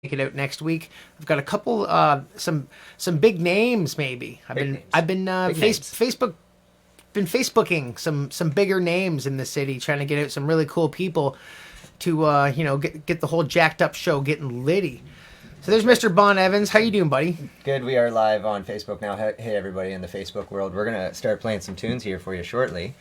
Make it out next week. I've got a couple, some big names. Maybe Big names. I've been Big names. Facebooking some bigger names in the city, trying to get out some really cool people to get the whole jacked up show getting litty. So there's Mr. Bon Evans. How you doing, buddy? Good. We are live on Facebook now. Hey, everybody in the Facebook world. We're going to start playing some tunes here for you shortly.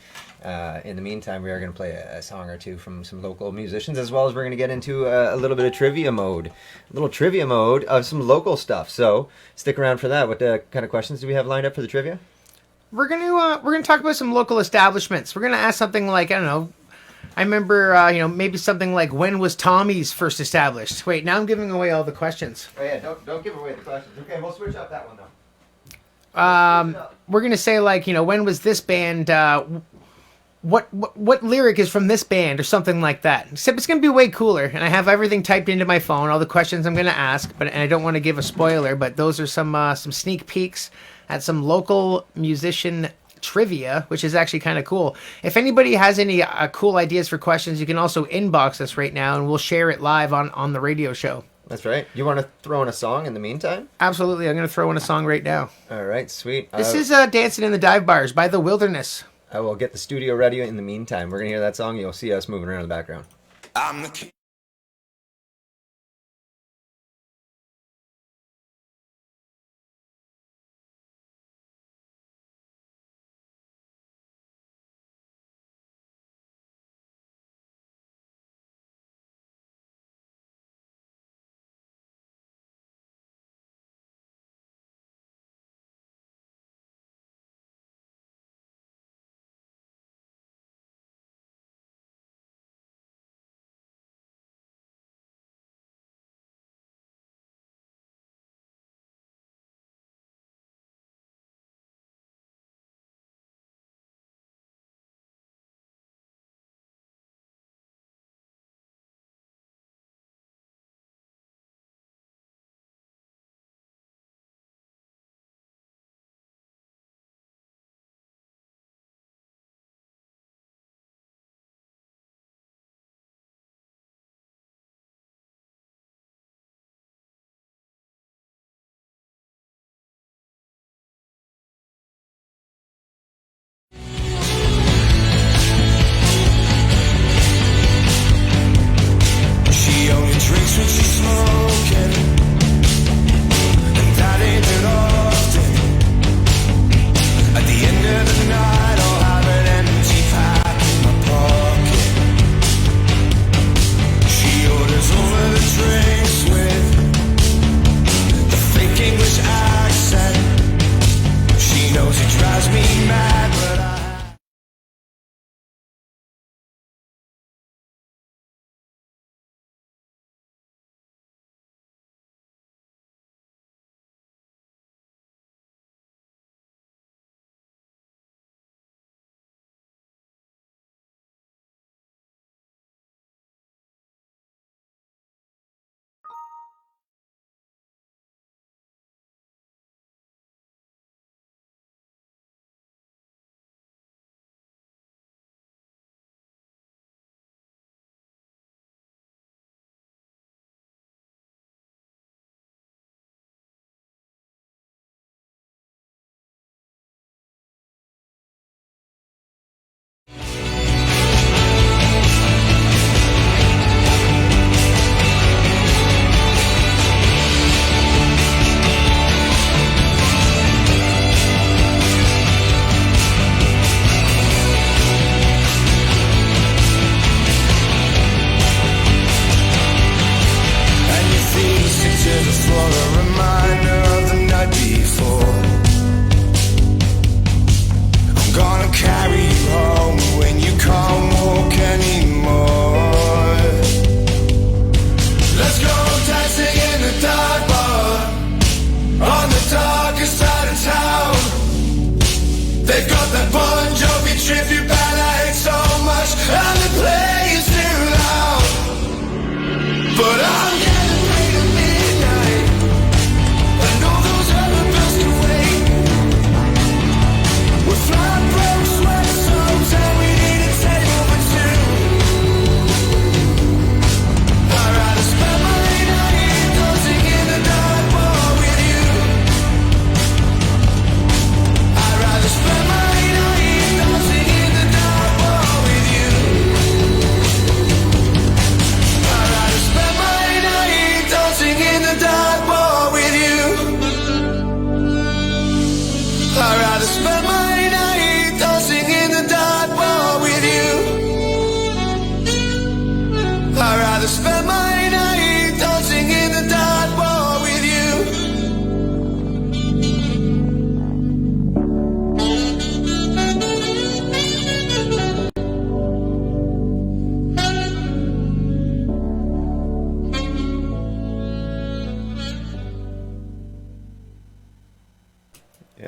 In the meantime, we are going to play a song or two from some local musicians, as well as we're going to get into a little bit of trivia mode. A little trivia mode of some local stuff. So stick around for that. What kind of questions do we have lined up for the trivia? We're gonna talk about some local establishments. We're gonna ask something like, I don't know. I remember, maybe something like, when was Tommy's first established? Wait, now I'm giving away all the questions. Oh, yeah. Don't give away the questions. Okay, we'll switch up that one, though. We're gonna say, like, when was this band? What lyric is from this band or something like that? Except it's gonna be way cooler, and I have everything typed into my phone, all the questions I'm gonna ask, and I don't want to give a spoiler, but those are some sneak peeks at some local musician trivia, which is actually kind of cool. If anybody has any cool ideas for questions, you can also inbox us right now, and we'll share it live on the radio show. That's right. You want to throw in a song in the meantime? Absolutely, I'm gonna throw in a song right now. All right, sweet. This is "Dancing in the Dive Bars" by The Wilderness. I will get the studio ready in the meantime. We're going to hear that song. You'll see us moving around in the background. I'm the king.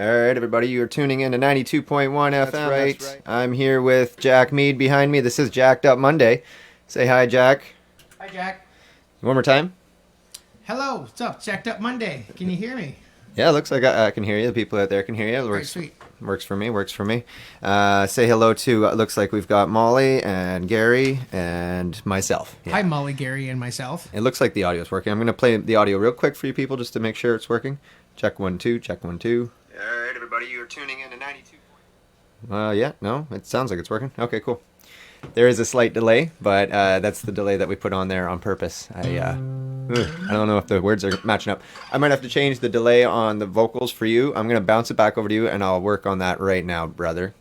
All right, everybody, you're tuning in to 92.1 FM. That's right. I'm here with Jack Mead behind me. This is Jacked Up Monday. Say hi, Jack. Hi, Jack. One more time. Hello. What's up? Jacked Up Monday. Can you hear me? Yeah, it looks like I can hear you. The people out there can hear you. It Right, sweet. Works for me. Say hello to, looks like we've got Molly and Gary and myself. Yeah. Hi, Molly, Gary, and myself. It looks like the audio is working. I'm going to play the audio real quick for you people just to make sure it's working. Check 1, 2, check 1, 2. All right, everybody, you're tuning in to 92. Yeah, no, it sounds like it's working. Okay, cool. There is a slight delay, but that's the delay that we put on there on purpose. I don't know if the words are matching up. I might have to change the delay on the vocals for you. I'm going to bounce it back over to you, and I'll work on that right now, brother.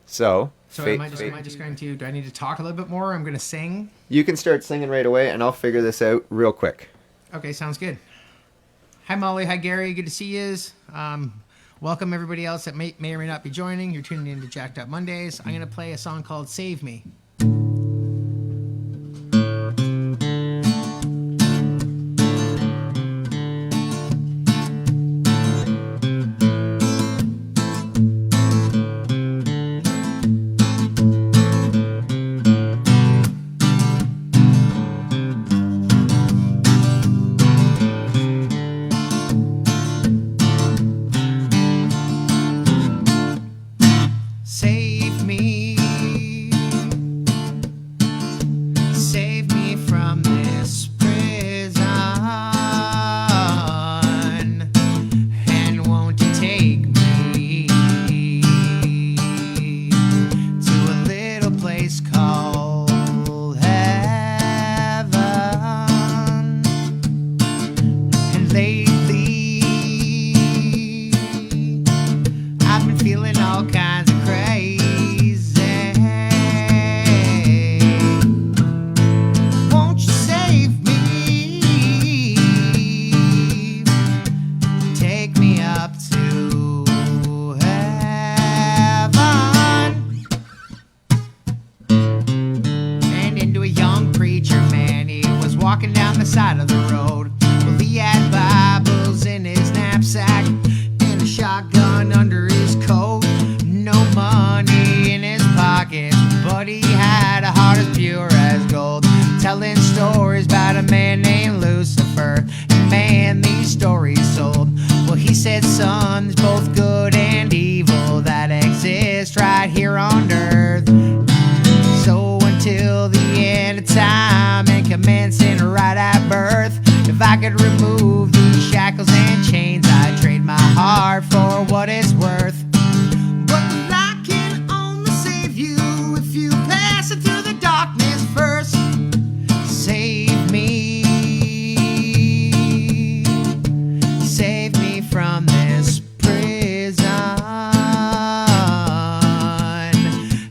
So am I just going to, do I need to talk a little bit more? I'm going to sing. You can start singing right away, and I'll figure this out real quick. Okay, sounds good. Hi, Molly. Hi, Gary. Good to see you. Welcome, everybody else that may or may not be joining. You're tuning in to Jacked Up Mondays. I'm going to play a song called Save Me. Save me. Save me from this prison. And won't you take me to a little place called heaven? And lately I've been feeling all kinds of crazy. Won't you save me? Take me up to heaven. And into a young preacher man, he was walking down the side of the road. Well, he had Bibles in his knapsack and a shotgun under his coat. No money in his pockets, but he had a heart as pure as gold, telling stories about a man named Lucifer. And man, these stories sold. Well, he said, son, there's both good and evil that exist right here on earth. So until the end of time and commencing right at birth, if I could remove these shackles and chains, I'd trade my heart for what it's worth. But the light can only save you if you pass it through the darkness first. Save me. Save me from this prison.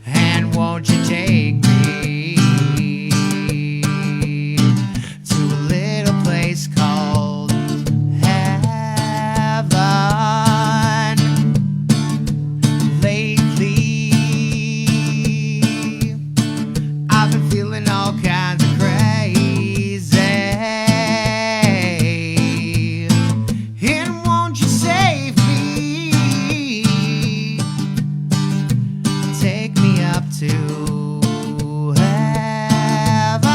And won't you take me to a little place called heaven? Lately I've been feeling all kinds of crazy. And won't you save me? Take me up to heaven.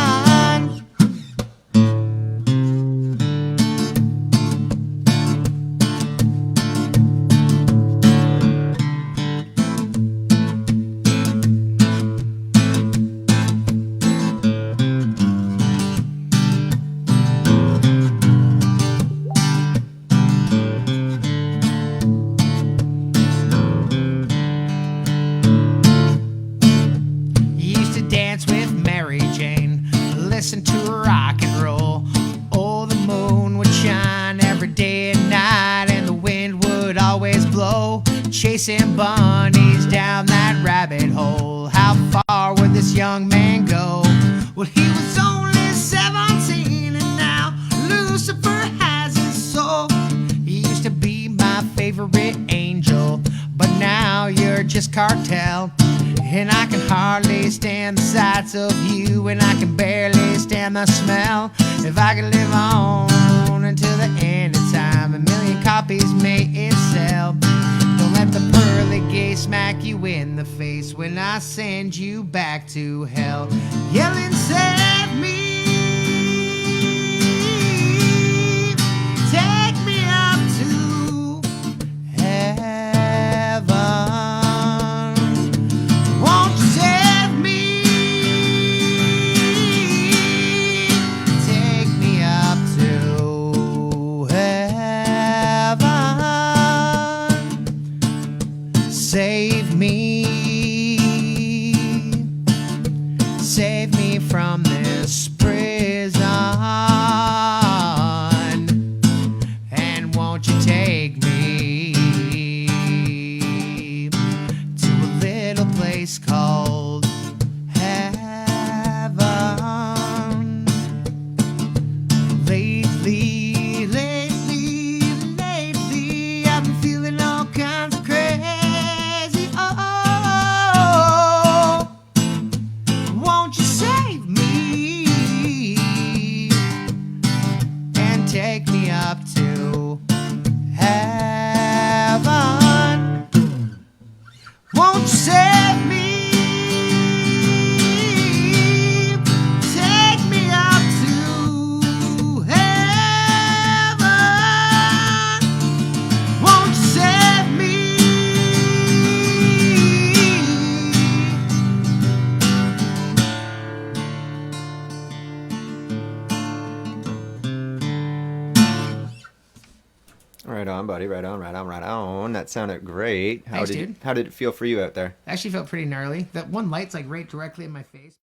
Used to dance with Mary Jane, listen to rock and roll. Oh, the moon would shine every day and night, and the wind would always blow, chasing bunnies down that rabbit hole. How far would this young man go? Well, he was only 17, and now Lucifer has his soul. He used to be my favorite angel, but now you're just cartel. And I can hardly stand the sights of you, and I can barely stand the smell. If I could live on until the end of time, 1,000,000 copies may it sell. you in the face when I send you back to hell. Yelling, save me. Take me up to heaven. Won't you save me? Take me up to heaven. Save me. Save me from this prison. And won't you take me to a little place called heaven? Lately, I've been feeling all kinds of crazy. Oh, won't you save me and take me up to heaven? Won't you save me? Take me up to heaven. Won't you save me? Right on, buddy. Right on, right on, right on. That sounded great. Thanks, dude. How did it feel for you out there? Actually felt pretty gnarly. That one light's like right directly in my face.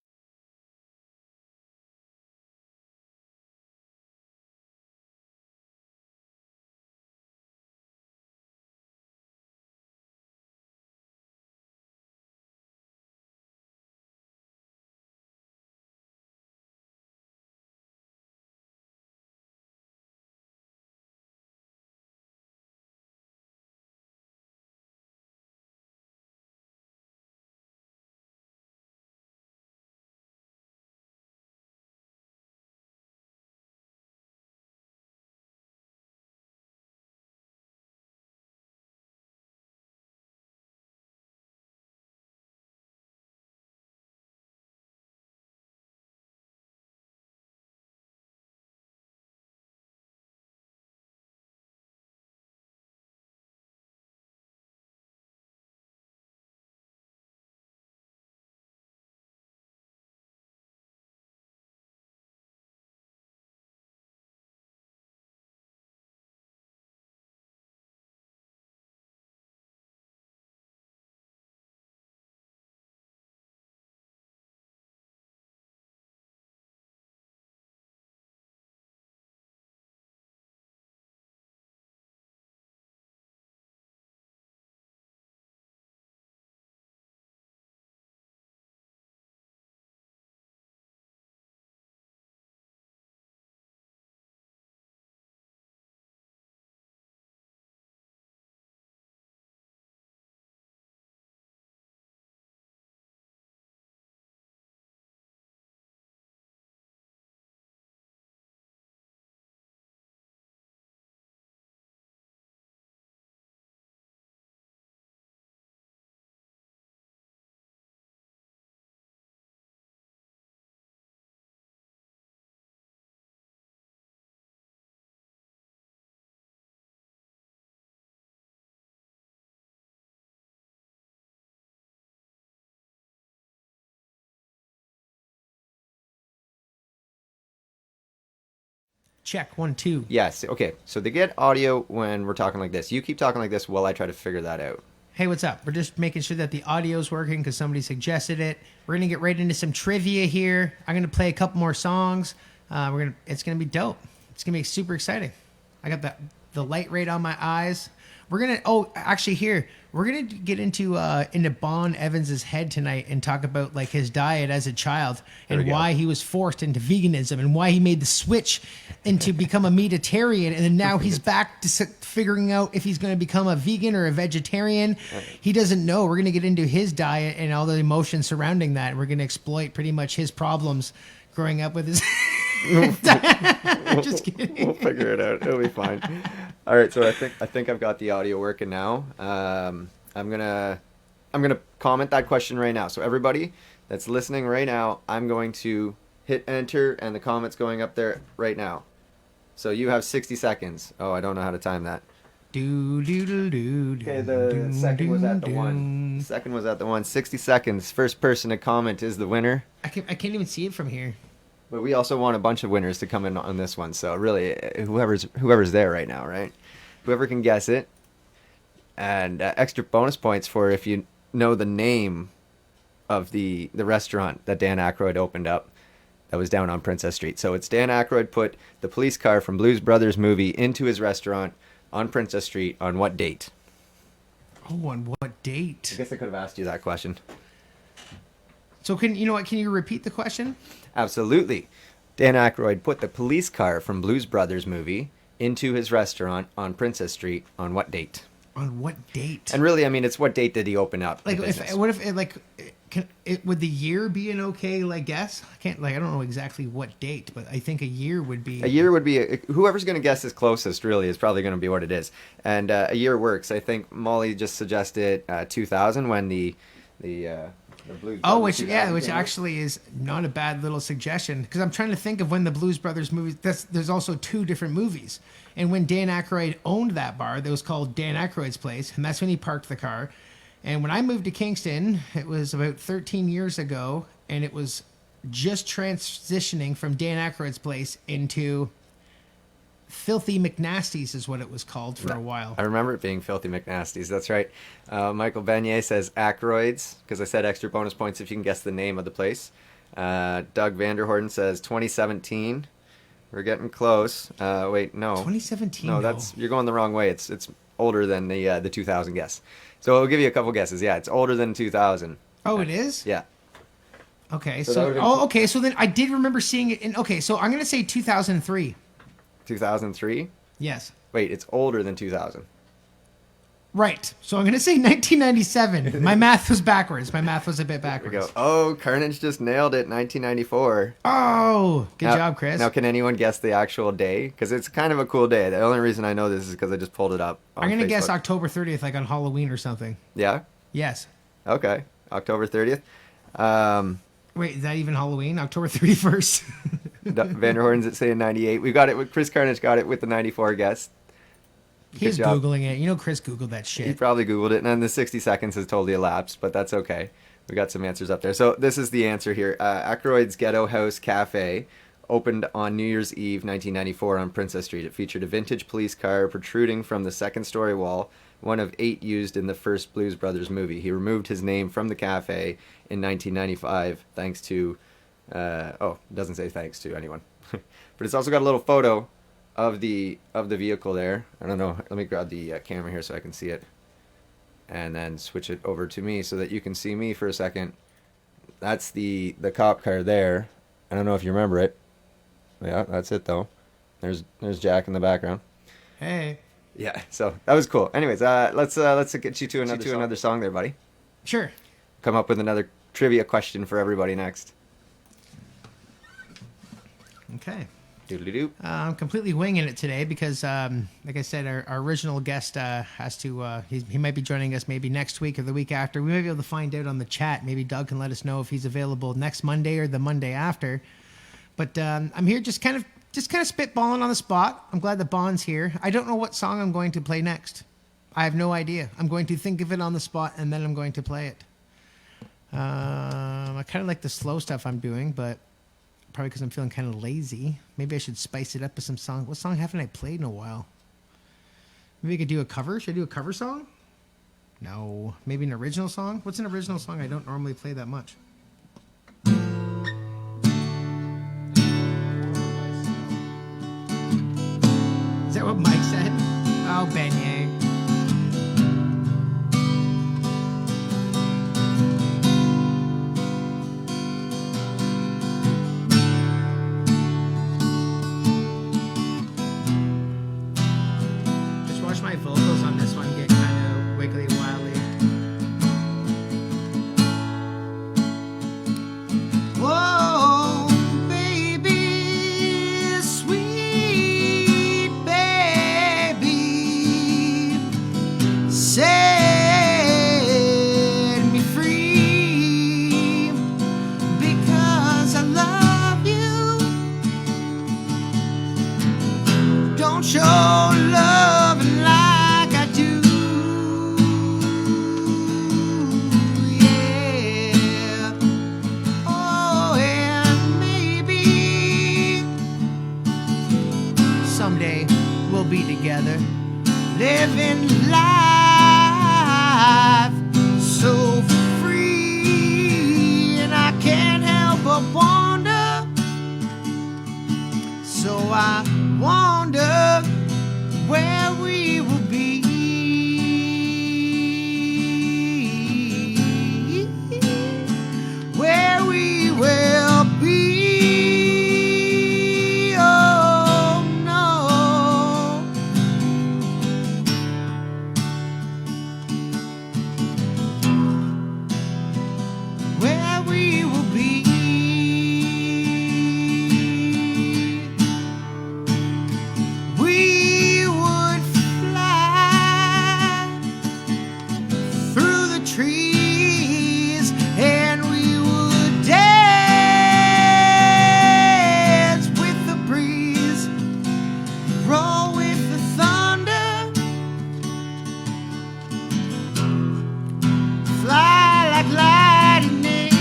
Check 1 2. Yes. Okay. So they get audio when we're talking like this. You keep talking like this while I try to figure that out. Hey, what's up? We're just making sure that the audio's working because somebody suggested it. We're gonna get right into some trivia here. I'm gonna play a couple more songs. It's gonna be dope. It's gonna be super exciting. I got the light right on my eyes. We're gonna get into Bon Evans's head tonight and talk about like his diet as a child and why he was forced into veganism and why he made the switch into become a meatitarian, and then now he's back to figuring out if he's going to become a vegan or a vegetarian. He doesn't know. We're gonna get into his diet and all the emotions surrounding that, and we're gonna exploit pretty much his problems growing up with his. Just kidding. We'll figure it out. It'll be fine. All right, so I think I've got the audio working now. I'm gonna I'm going to comment that question right now. So everybody that's listening right now, I'm going to hit enter, and the comment's going up there right now. So you have 60 seconds. Oh, I don't know how to time that. Okay, the second was at the 1. Second was at the 1. 60 seconds. First person to comment is the winner. I can't even see it from here. But we also want a bunch of winners to come in on this one. So really, whoever's there right now, right? Whoever can guess it. And extra bonus points for if you know the name of the restaurant that Dan Aykroyd opened up that was down on Princess Street. So it's Dan Aykroyd put the police car from Blues Brothers movie into his restaurant on Princess Street on what date? Oh, on what date? I guess I could have asked you that question. So can you repeat the question? Absolutely. Dan Aykroyd put the police car from Blues Brothers movie into his restaurant on Princess Street on what date? On what date? And really, I mean, it's what date did he open up? Like, would the year be an okay guess? I don't know exactly what date, but I think a year would be. A year would be whoever's going to guess this closest. Really, is probably going to be what it is, and a year works. I think Molly just suggested 2000 when the Blues. Oh, Brothers which actually is not a bad little suggestion, because I'm trying to think of when the Blues Brothers movie. There's also 2 different movies, and when Dan Aykroyd owned that bar, that was called Dan Aykroyd's Place, and that's when he parked the car. And when I moved to Kingston, it was about 13 years ago, and it was just transitioning from Dan Aykroyd's Place into Filthy McNasty's is what it was called for a while. I remember it being Filthy McNasty's. That's right. Michael Beignet says Aykroyd's, because I said extra bonus points if you can guess the name of the place. Doug Vanderhorden says 2017. We're getting close. Wait, no. 2017. No, you're going the wrong way. It's older than the 2000 guess. So I'll give you a couple guesses. Yeah, it's older than 2000. Oh, it is? Yeah. Okay, so then I did remember seeing it in. Okay, so I'm gonna say 2003. 2003? Yes. Wait, it's older than 2000. Right. So I'm going to say 1997. My math was backwards. My math was a bit backwards. There we go. Oh, Carnage just nailed it. 1994. Oh, good job, Chris. Now, can anyone guess the actual day? Because it's kind of a cool day. The only reason I know this is because I just pulled it up on I'm going to Facebook. guess October 30th, like on Halloween or something. Yeah? Yes. Okay. October 30th. Wait, is that even Halloween? October 31st? Vanderhorn's at saying 98. We got it. Chris Carnage got it with the 94 guess. He's Googling it. You know Chris Googled that shit. He probably Googled it, and then the 60 seconds has totally elapsed, but that's okay. We got some answers up there. So this is the answer here. Aykroyd's Ghetto House Cafe opened on New Year's Eve, 1994 on Princess Street. It featured a vintage police car protruding from the second-story wall, one of 8 used in the first Blues Brothers movie. He removed his name from the cafe in 1995 thanks to... it doesn't say thanks to anyone. But it's also got a little photo of the vehicle there. I don't know. Let me grab the camera here so I can see it. And then switch it over to me so that you can see me for a second. That's the cop car there. I don't know if you remember it. Yeah, that's it though. There's Jack in the background. Hey. Yeah, so that was cool. Anyways, let's get you to another song there, buddy. Sure. Come up with another trivia question for everybody next. Okay. Doodly-doo. I'm completely winging it today because, like I said, our original guest has to. He might be joining us maybe next week or the week after. We might be able to find out on the chat. Maybe Doug can let us know if he's available next Monday or the Monday after. But I'm here just kind of spitballing on the spot. I'm glad that Bond's here. I don't know what song I'm going to play next. I have no idea. I'm going to think of it on the spot and then I'm going to play it. I kind of like the slow stuff I'm doing, but. Probably because I'm feeling kind of lazy. Maybe I should spice it up with some song. What song haven't I played in a while? Maybe I could do a cover. Should I do a cover song? No. Maybe an original song? What's an original song I don't normally play that much? Is that what Mike said? Oh, Beignet. My vocals on this one get kind of wiggly wobbly. Whoa, baby, sweet baby, someday we'll be together, living life so free, and I can't help but wonder. So I wonder where we will be, where we will be. Oh no, where we will be. We would fly through the trees, and we would dance with the breeze, roll with the thunder, fly like lightning.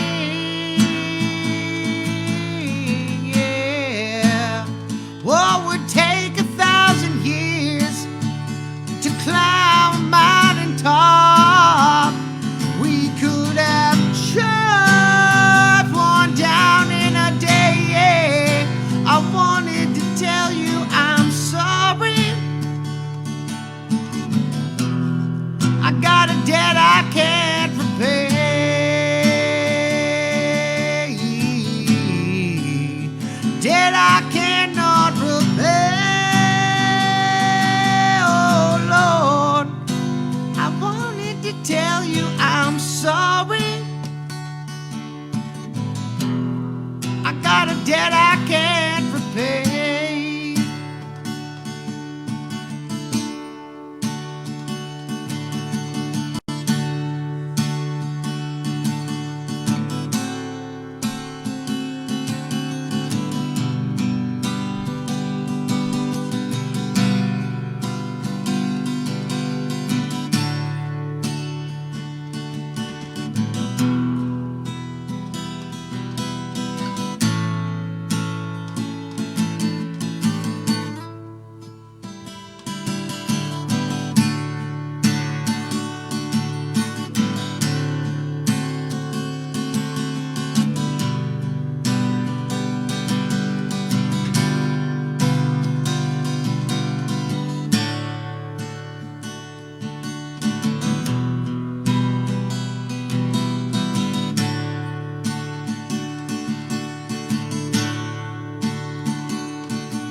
Yeah, what would take 1,000 years to climb a mountain top, we could have shut one down in a day. I wanted to tell you I'm sorry. I got a debt I can't repay. Debt I cannot repay. Oh Lord, I wanted to tell you I'm sorry. I got a debt I can't repay.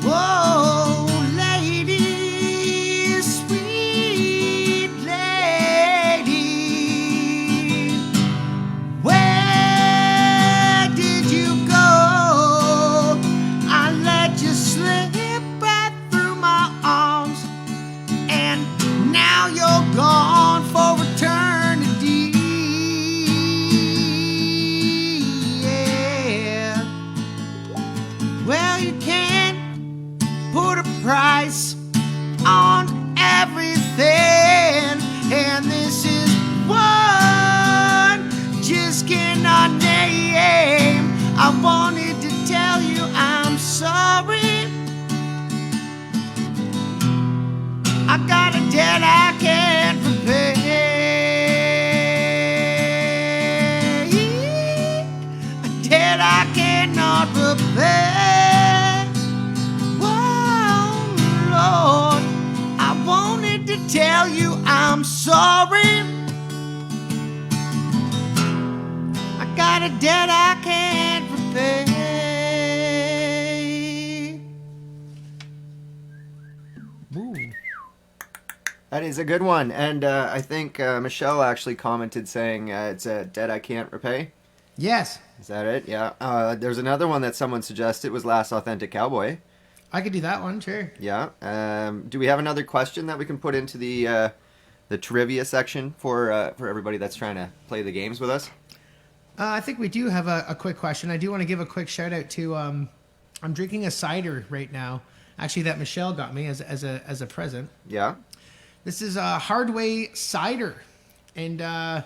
Whoa, lady, sweet lady, where did you go? I let you slip right through my arms, and now you're gone for eternity. Yeah. Well, you can't put a price on everything, and this is one just cannot name. I wanted to tell you I'm sorry. I got a debt I can't repay, a debt I cannot repay. Lord, I wanted to tell you I'm sorry. I got a debt I can't repay. Ooh. That is a good one. And I think Michelle actually commented saying it's a debt I can't repay. Yes, Is that it? Yeah. There's another one that someone suggested was Last Authentic Cowboy. I could do that one, sure. Yeah. Do we have another question that we can put into the trivia section for everybody that's trying to play the games with us? I think we do have a quick question. I do want to give a quick shout out to I'm drinking a cider right now, actually that Michelle got me as a present. Yeah. This is a Hardway cider, and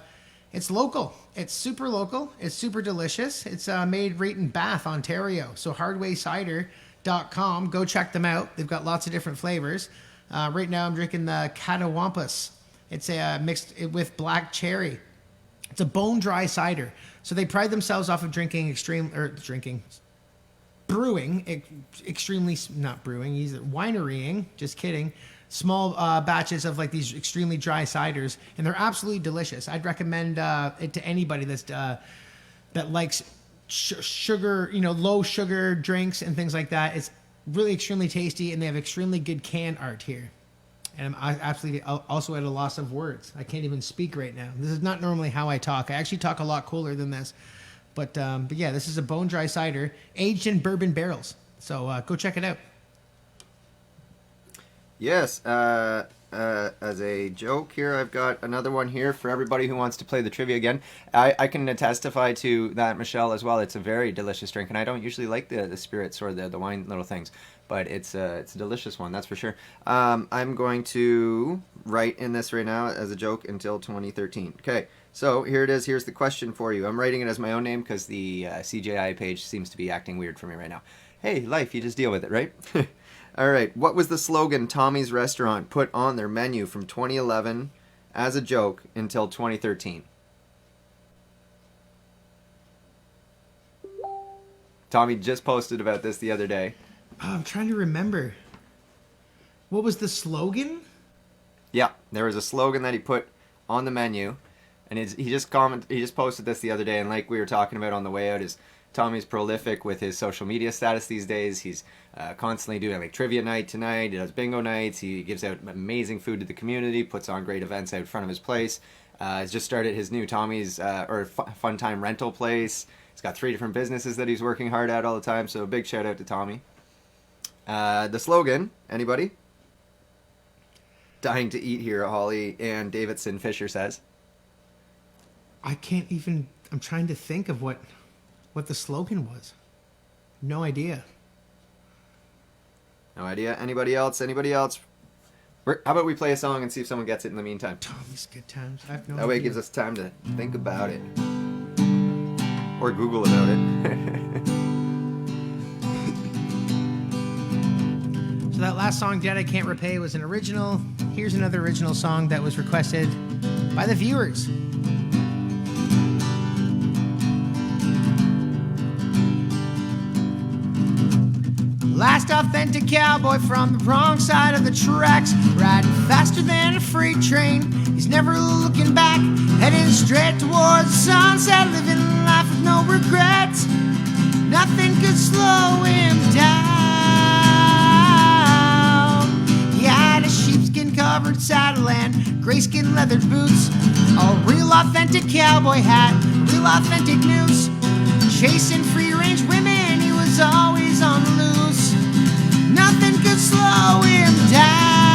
it's local. It's super local. It's super delicious. It's made right in Bath, Ontario. So Hardway cider, CJAI.com. Go check them out. They've got lots of different flavors. Right now I'm drinking the Catawampus. It's a mixed with black cherry. It's a bone dry cider. So they pride themselves off of brewing, extremely, not brewing, either winerying, just kidding, small batches of like these extremely dry ciders, and they're absolutely delicious. I'd recommend it to anybody that likes sugar, low sugar drinks and things like that. It's really extremely tasty, and they have extremely good can art here. And I'm absolutely also at a loss of words. I can't even speak right now. This is not normally how I talk. I actually talk a lot cooler than this. But yeah, this is a bone dry cider aged in bourbon barrels. So go check it out. Yes, as a joke here, I've got another one here for everybody who wants to play the trivia again. I can testify to that, Michelle, as well. It's a very delicious drink, and I don't usually like the spirits or the wine little things, but it's a delicious one, that's for sure. I'm going to write in this right now as a joke until 2013. Okay, so here it is. Here's the question for you. I'm writing it as my own name because the CJAI page seems to be acting weird for me right now. Hey, life, you just deal with it, right? All right, what was the slogan Tommy's Restaurant put on their menu from 2011 as a joke until 2013? Tommy just posted about this the other day. Oh, I'm trying to remember. What was the slogan? Yeah, there was a slogan that he put on the menu, and he just posted this the other day, and like we were talking about on the way out, is Tommy's prolific with his social media status these days. He's constantly doing like trivia night tonight. He does bingo nights. He gives out amazing food to the community, puts on great events out front of his place. He's just started his new Tommy's Fun Time rental place. He's got 3 different businesses that he's working hard at all the time. So a big shout out to Tommy. The slogan, anybody? Dying to eat here, Holly and Davidson Fisher says. I'm trying to think of what the slogan was. No idea. No idea. Anybody else? How about we play a song and see if someone gets it in the meantime? Tommy's Good Times. I have no That way it idea. gives us time to think about it. Or Google about it. So that last song, Dead I Can't Repay, was an original. Here's another original song that was requested by the viewers. Last authentic cowboy from the wrong side of the tracks, riding faster than a freight train. He's never looking back, heading straight towards the sunset, living life with no regrets. Nothing could slow him down. He had a sheepskin covered saddle and grayskin leather boots, a real authentic cowboy hat, a real authentic noose. Chasing free range women, he was always on the loose. Nothing could slow him down.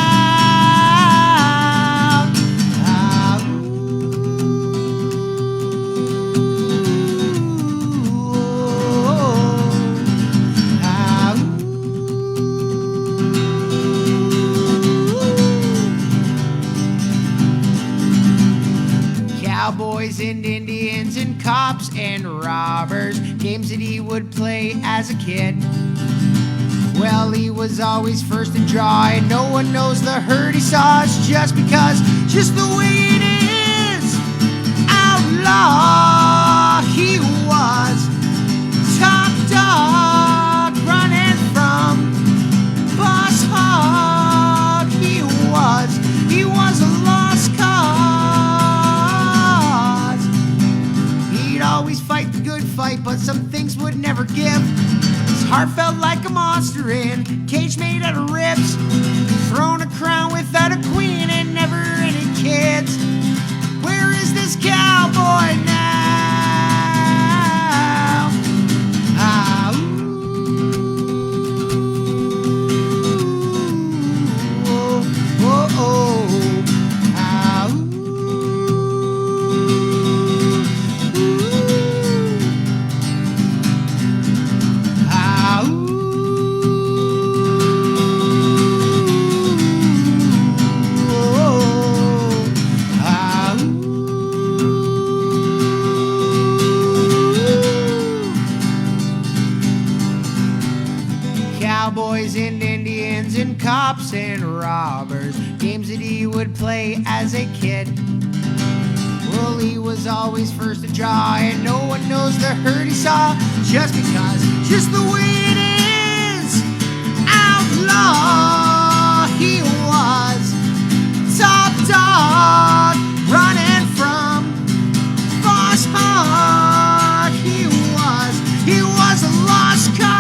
Cowboys and Indians and cops and robbers, games that he would play as a kid. Well, he was always first to draw, and no one knows the hurt he saw. It's just the way it is. Outlaw he was, top dog, running from boss hog. He was a lost cause. He'd always fight the good fight, but some things would never give. Heart felt like a monster in a cage made out of ribs. Thrown a crown without a queen and never any kids. Where is this cowboy now? Ah, ooh, oh, oh, oh. Ah, ooh, ooh. cops and robbers, games that he would play as a kid. Well, he was always first to draw, and no one knows the hurt he saw, just because, just the way it is. Outlaw, he was top dog, running from boss hog. He was a lost cause.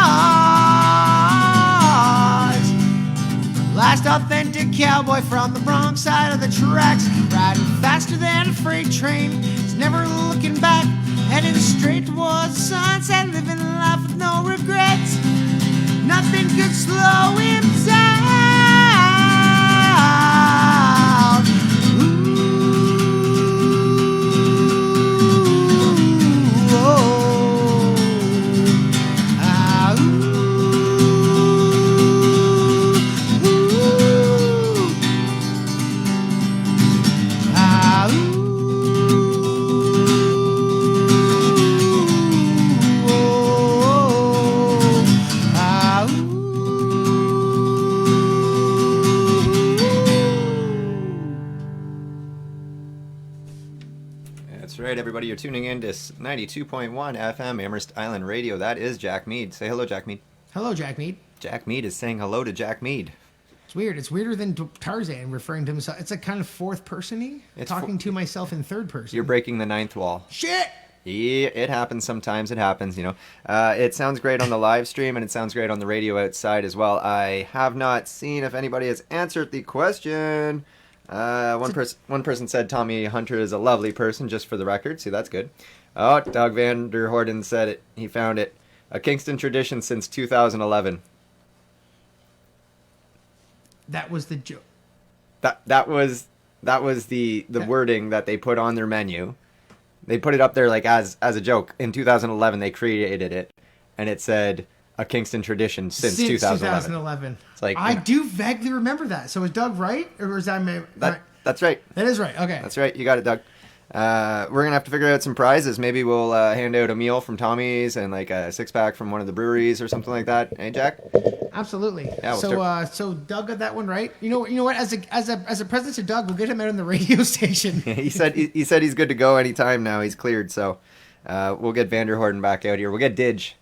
Last authentic cowboy from the wrong side of the tracks, riding faster than a freight train. He's never looking back, heading straight towards the sunset, living life with no regrets. Nothing could slow him down. Ooh, oh, ah, ooh, ah, That's right, everybody. You're tuning in to 92.1 FM Amherst Island Radio. That is Jack Mead. Say hello, Jack Mead. Hello, Jack Mead. Jack Mead is saying hello to Jack Mead. It's weird. It's weirder than Tarzan referring to himself. It's like kind of fourth person-y. Talking to myself in third person. You're breaking the ninth wall. Shit! Yeah, it happens sometimes. It happens, you know. It sounds great on the live stream, and it sounds great on the radio outside as well. I have not seen if anybody has answered the question. One person said Tommy Hunter is a lovely person, just for the record. See, that's good. Oh, Doug Van der Horden said it. He found it. A Kingston tradition since 2011. That was the joke. That was the wording that they put on their menu. They put it up there like as a joke. In 2011, they created it, and it said a Kingston tradition since 2011. It's like, I do vaguely remember that. So is Doug right, or is that me? That's right. That is right. Okay. That's right. You got it, Doug. We're gonna have to figure out some prizes. Maybe we'll hand out a meal from Tommy's and like a 6-pack from one of the breweries or something like that. Hey, Jack. Absolutely. Yeah, we'll so Doug got that one right. You know what? As a present to Doug, we'll get him out on the radio station. he said he's good to go anytime now. He's cleared. So we'll get Van der Horden back out here. We'll get Didge.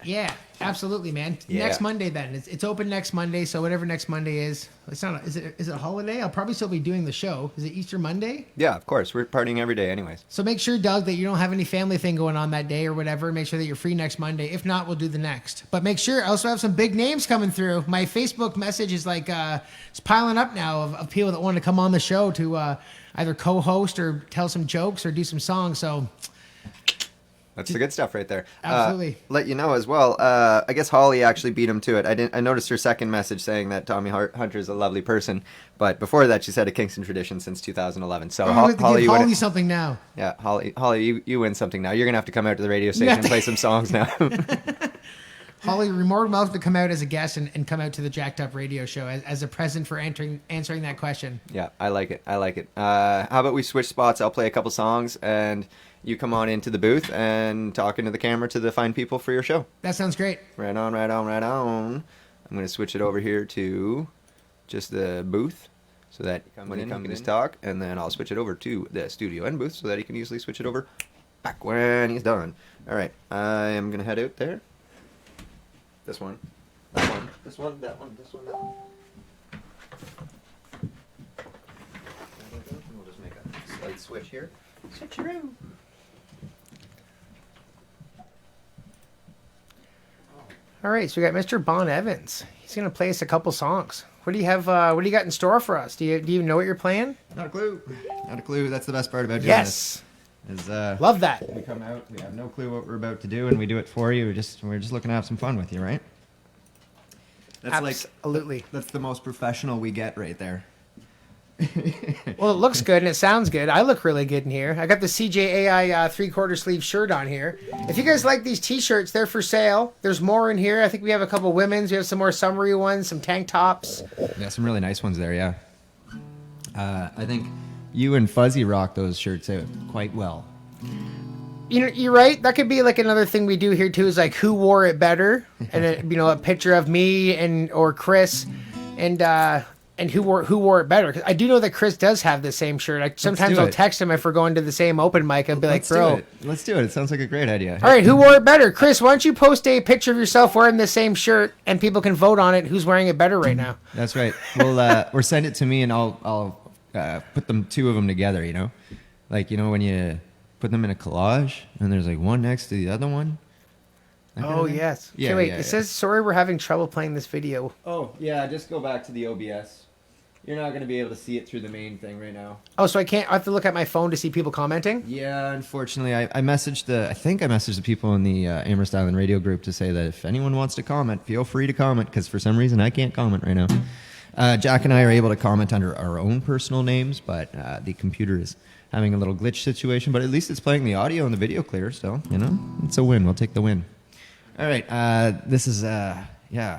Yeah, absolutely, man. Yeah. Next Monday then. It's open next Monday, so whatever next Monday is. It's not is it a holiday? I'll probably still be doing the show. Is it Easter Monday? Yeah, of course. We're partying every day anyways. So make sure, Doug, that you don't have any family thing going on that day or whatever. Make sure that you're free next Monday. If not, we'll do the next. But make sure I also have some big names coming through. My Facebook message is like it's piling up now of people that want to come on the show to either co-host or tell some jokes or do some songs. So that's the good stuff right there. Absolutely. Let you know as well. I guess Holly actually beat him to it. I noticed her second message saying that Tommy Hunter is a lovely person, but before that she said a Kingston tradition since 2011. So Holly, Holly something now. Yeah, Holly, you win something now. You're gonna have to come out to the radio station and play some songs now. Holly, you're more than welcome to come out as a guest and come out to the Jacked Up radio show as a present for answering that question. Yeah, I like it. How about we switch spots? I'll play a couple songs and you come on into the booth and talk into the camera to the fine people for your show. That sounds great. Right on. I'm going to switch it over here to just the booth so that when he comes, just talk, and then I'll switch it over to the studio and booth so that he can easily switch it over back when he's done. All right, I am going to head out there. This one, that one, this one, that one, this one, that one. And we'll just make a slight switch here. Switcheroo. All right, so we got Mr. Bon Evans. He's going to play us a couple songs. What do you have? What do you got in store for us? Do you know what you're playing? Not a clue. Not a clue. That's the best part about doing this. Is love that. We come out, we have no clue what we're about to do, and we do it for you. We're just looking to have some fun with you, right? That's absolutely. That's the most professional we get right there. Well, it looks good and it sounds good. I look really good in here. I got the CJAI 3/4 sleeve shirt on here. If you guys like these t-shirts, they're for sale. There's more in here. I think we have a couple women's. We have some more summery ones, some tank tops. Yeah, some really nice ones there, yeah. I think you and Fuzzy rock those shirts out quite well. You know, you're right. That could be like another thing we do here too, is like who wore it better, and a picture of me or Chris and who wore it better. 'Cause I do know that Chris does have the same shirt. Sometimes I'll text him if we're going to the same open mic. I'll be like, bro. Let's do it. It sounds like a great idea. All right, who wore it better? Chris, why don't you post a picture of yourself wearing the same shirt and people can vote on it who's wearing it better right now? That's right. Or send it to me and I'll put two of them together, you know? Like, you know, when you put them in a collage and there's like one next to the other one. Oh, yes. Yeah, okay, wait, yeah, it says, sorry, we're having trouble playing this video. Oh, yeah, just go back to the OBS. You're not going to be able to see it through the main thing right now. Oh, so I have to look at my phone to see people commenting? Yeah, unfortunately, I messaged the people in the Amherst Island radio group to say that if anyone wants to comment, feel free to comment, because for some reason I can't comment right now. Jack and I are able to comment under our own personal names, but the computer is having a little glitch situation, but at least it's playing the audio and the video clear, so, you know, it's a win. We'll take the win. All right, this is,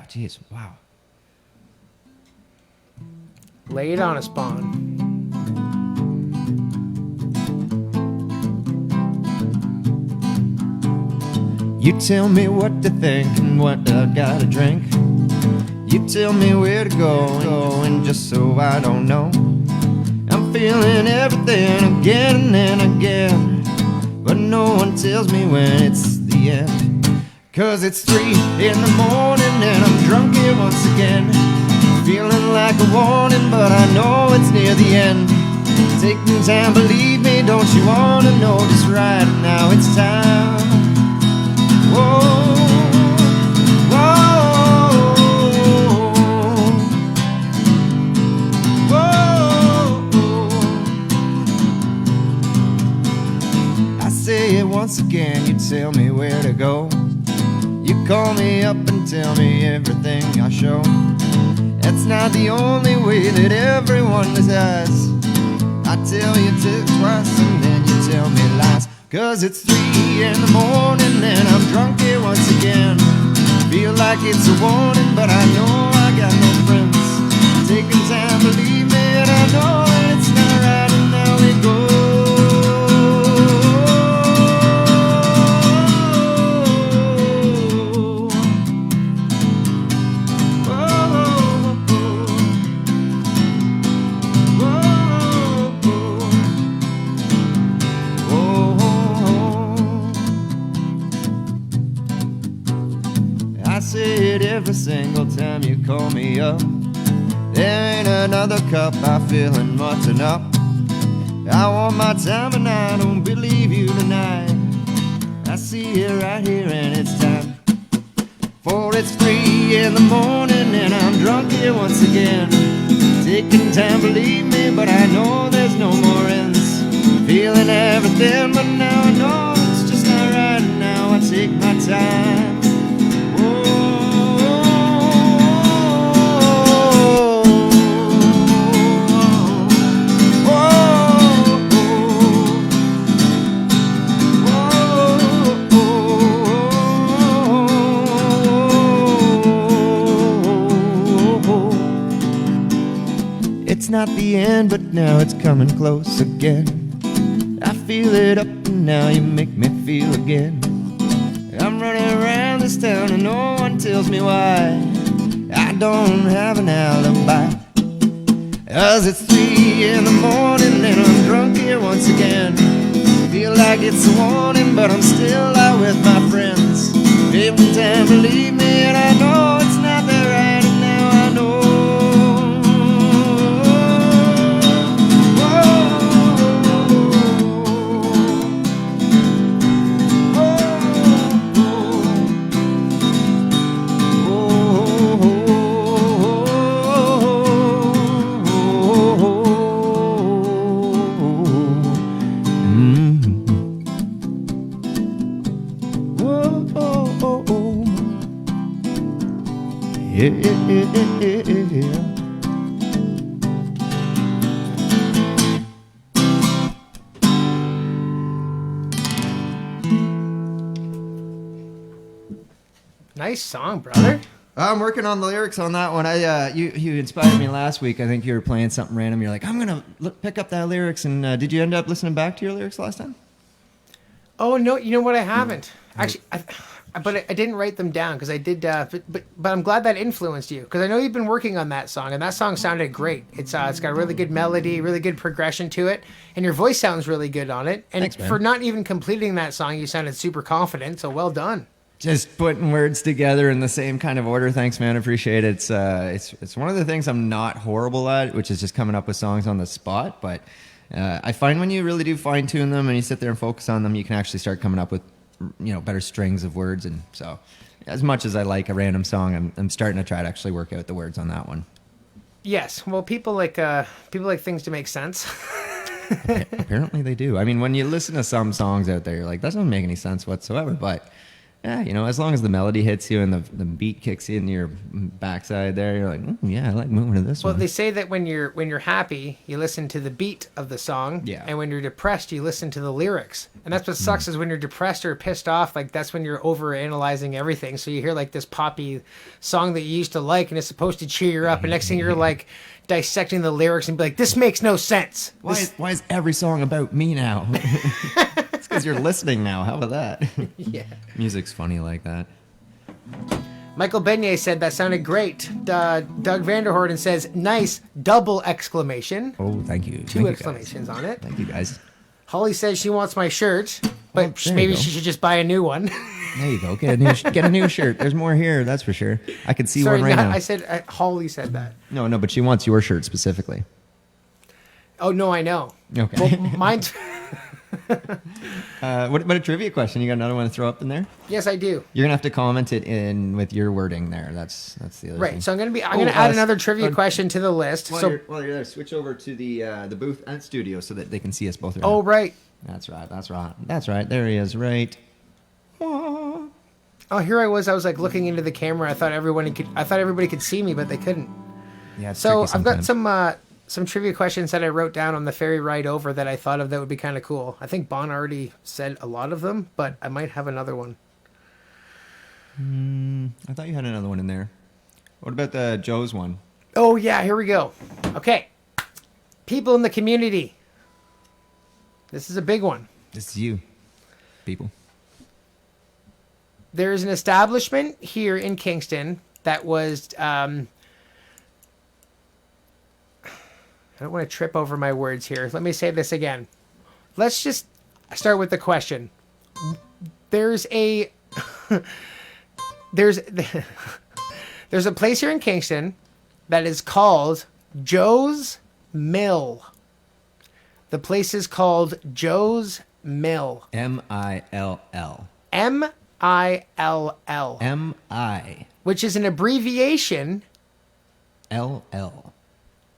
geez, wow. Lay it on us, Spawn. You tell me what to think and what I gotta drink. You tell me where to go and just so I don't know. I'm feeling everything again and again, but no one tells me when it's the end. 'Cause it's 3 in the morning and I'm drunk here once again. Feeling like a warning, but I know it's near the end. Taking time, believe me, don't you wanna know just right now it's time. Whoa, whoa, whoa. I say it once again, you tell me where to go. You call me up and tell me everything I show. That's not the only way that everyone does. I tell you twice and then you tell me lies. 'Cause it's 3 in the morning and I'm drunk here once again. Feel like it's a warning, but I know I got no friends. Taking time, believe me, and I know it's not right, and now we go. Every single time you call me up, there ain't another cup I feel in much enough. I want my time and I don't believe you tonight. I see you right here and it's time. For it's 3 in the morning and I'm drunk here once again. Taking time, believe me, but I know there's no more ends. Feeling everything, but now I know it's just not right, and now I take my time. It's not the end, but now it's coming close again. I feel it up and now you make me feel again. I'm running around this town and no one tells me why. I don't have an alibi. 'Cause it's 3 in the morning and I'm drunk here once again. Feel like it's a warning, but I'm still out with my friends. Every time, believe me, and I know it's not that right, and now I know. Nice song, brother. I'm working on the lyrics on that one. You inspired me last week. I think you were playing something random. You're like, I'm gonna pick up that lyrics. And did you end up listening back to your lyrics last time? Oh no, you know what? I haven't actually. but I didn't write them down because I did. But I'm glad that influenced you because I know you've been working on that song, and that song sounded great. It's got a really good melody, really good progression to it, and your voice sounds really good on it. And Thanks, man. for not even completing that song, you sounded super confident. So well done. Just putting words together in the same kind of order. Thanks, man. I appreciate it. It's one of the things I'm not horrible at, which is just coming up with songs on the spot. But I find when you really do fine tune them and you sit there and focus on them, you can actually start coming up with better strings of words. And so, as much as I like a random song, I'm starting to try to actually work out the words on that one. Yes. Well, people like things to make sense. Apparently they do. I mean, when you listen to some songs out there, you're like, that doesn't make any sense whatsoever. But yeah, as long as the melody hits you and the beat kicks in your backside there, you're like, yeah, I like moving to this Well, one. they say that when you're happy, you listen to the beat of the song. Yeah. And when you're depressed, you listen to the lyrics. And that's what sucks is when you're depressed or pissed off, like that's when you're over analyzing everything. So you hear like this poppy song that you used to like and it's supposed to cheer you up, and next thing you're like dissecting the lyrics and be like, this makes no sense. Why is every song about me now? It's because you're listening now. How about that? Yeah. Music's funny like that. Michael Beignet said that sounded great. Doug Vanderhorden says, nice, double exclamation. Oh, thank you. Two exclamations on it. Thank you, guys. Holly says she wants my shirt, but there you maybe go. she should just buy a new one. There you go. Get a new shirt. There's more here, that's for sure. I can see Sorry, one right now. I said Holly said that. No, but she wants your shirt specifically. Oh no, I know. Okay. Well, mine's. What about a trivia question? You got another one to throw up in there? Yes, I do. You're gonna have to comment it in with your wording there. That's the other thing. Right. So I'm gonna add another trivia question to the list. While So you're there, switch over to the booth and studio so that they can see us both. oh right. That's right. There he is. Right. Oh, here I was like looking into the camera. I thought everybody could see me, but they couldn't. Yeah. It's So tricky I've got sometimes. some trivia questions that I wrote down on the ferry ride over that I thought of that would be kind of cool. I think Bon already said a lot of them, but I might have another one. I thought you had another one in there. What about the Joe's one? Oh yeah, here we go. Okay, people in the community. This is a big one. This is you, people. There's an establishment here in Kingston that was. I don't want to trip over my words here. Let me say this again. Let's just start with the question. There's a there's a place here in Kingston that is called Joe's Mill. The place is called Joe's Mill. M-I-L-L. M-I-L-L. M-I-L-L. Which is an abbreviation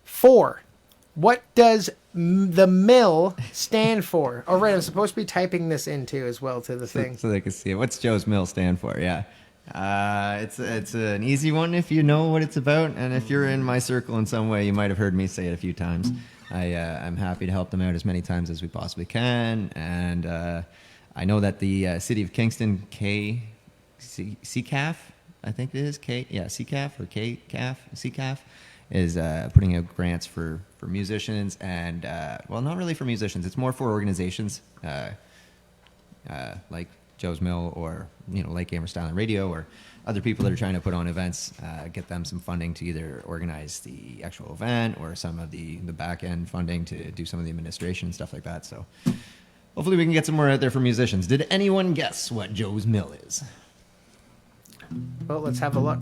for. What does the mill stand for? Oh, right. I'm supposed to be typing this in too as well to the thing. So they can see it. What's Joe's Mill stand for? Yeah. It's an easy one if you know what it's about. And if you're in my circle in some way, you might have heard me say it a few times. I'm happy to help them out as many times as we possibly can. And I know that the city of Kingston, CCAF, I think it is, CCAF or CCAF, is putting out grants for musicians and, well, not really for musicians. It's more for organizations like Joe's Mill or, Lake Amherst Island Radio or other people that are trying to put on events, get them some funding to either organize the actual event or some of the back-end funding to do some of the administration and stuff like that. So hopefully we can get some more out there for musicians. Did anyone guess what Joe's Mill is? Well, let's have a look.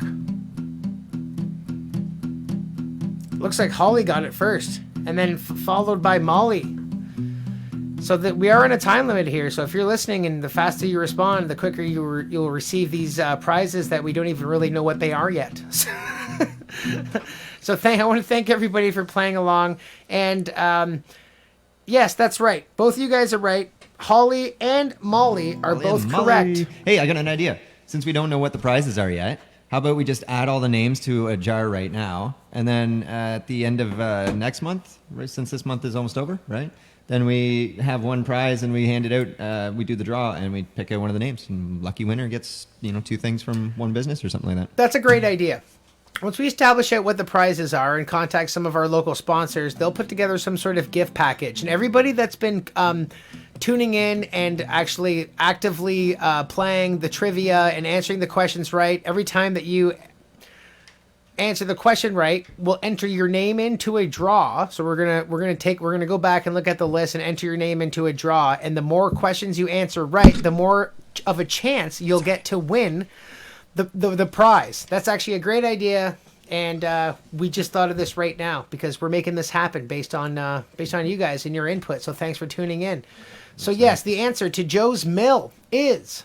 Looks like Holly got it first, and then followed by Molly. So that we are in a time limit here. So if you're listening, and the faster you respond, the quicker you'll receive these prizes that we don't even really know what they are yet. So I want to thank everybody for playing along. And yes, that's right. Both of you guys are right. Holly and Molly are both correct. Hey, I got an idea. Since we don't know what the prizes are yet, how about we just add all the names to a jar right now, and then at the end of next month, right, since this month is almost over, right? Then we have one prize and we hand it out. We do the draw and we pick out one of the names. And lucky winner gets, 2 things from one business or something like that. That's a great idea. Once we establish out what the prizes are and contact some of our local sponsors, they'll put together some sort of gift package. And everybody that's been tuning in and actually actively playing the trivia and answering the questions right. Every time that you answer the question right, we'll enter your name into a draw. So we're gonna go back and look at the list and enter your name into a draw. And the more questions you answer right, the more of a chance you'll get to win the prize. That's actually a great idea, and we just thought of this right now because we're making this happen based on you guys and your input. So thanks for tuning in. So yes, the answer to Joe's Mill is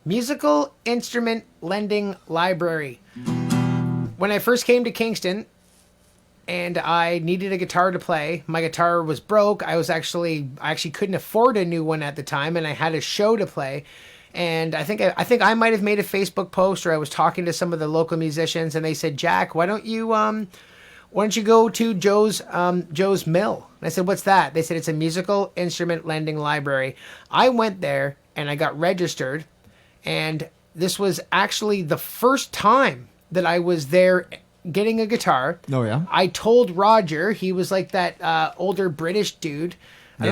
Musical Instrument Lending Library. When I first came to Kingston and I needed a guitar to play, my guitar was broke. I actually couldn't afford a new one at the time, and I had a show to play. And I think I might have made a Facebook post, or I was talking to some of the local musicians, and they said, "Jack, why don't you go to Joe's Mill?" And I said, "What's that?" They said, "It's a musical instrument lending library." I went there and I got registered, and this was actually the first time that I was there getting a guitar. Oh, yeah? I told Roger, he was like that older British dude. I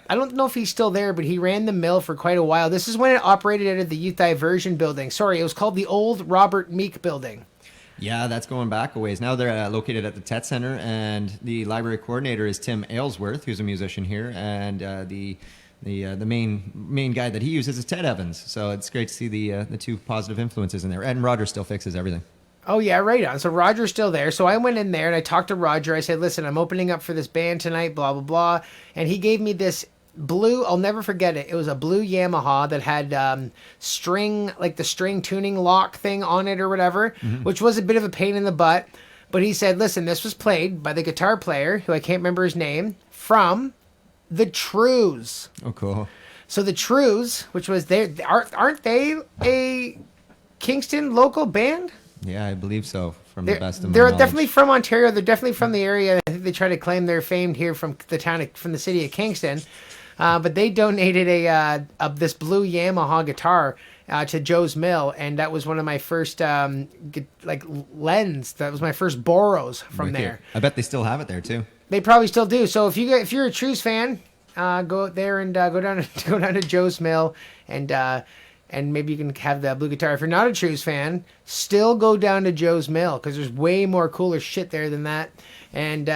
don't know if he's still there, but he ran the mill for quite a while. This is when it operated out of the Youth Diversion building. Sorry, it was called the old Robert Meek building. Yeah, that's going back a ways. Now they're located at the Tet Center, and the library coordinator is Tim Aylesworth, who's a musician here, and the main guy that he uses is Ted Evans. So it's great to see the two positive influences in there. And Roger still fixes everything. Oh, yeah, right on. So Roger's still there. So I went in there and I talked to Roger. I said, "Listen, I'm opening up for this band tonight, blah, blah, blah." And he gave me this blue, I'll never forget it. It was a blue Yamaha that had string, like the string tuning lock thing on it or whatever, which was a bit of a pain in the butt. But he said, "Listen, this was played by the guitar player, who I can't remember his name, from the Trues." Oh, cool. So the Trues, which was aren't they a Kingston local band? Yeah, I believe so. From the best of my They're knowledge. definitely from Ontario. They're definitely from the area. I think they try to claim their fame here from the city of Kingston. But they donated this blue Yamaha guitar to Joe's Mill, and that was one of my first lens. That was my first Boros from there. I bet they still have it there too. They probably still do. So if you're a Trues fan, go out there and go down to Joe's Mill and maybe you can have the blue guitar. If you're not a Trues fan, still go down to Joe's Mill because there's way more cooler shit there than that. And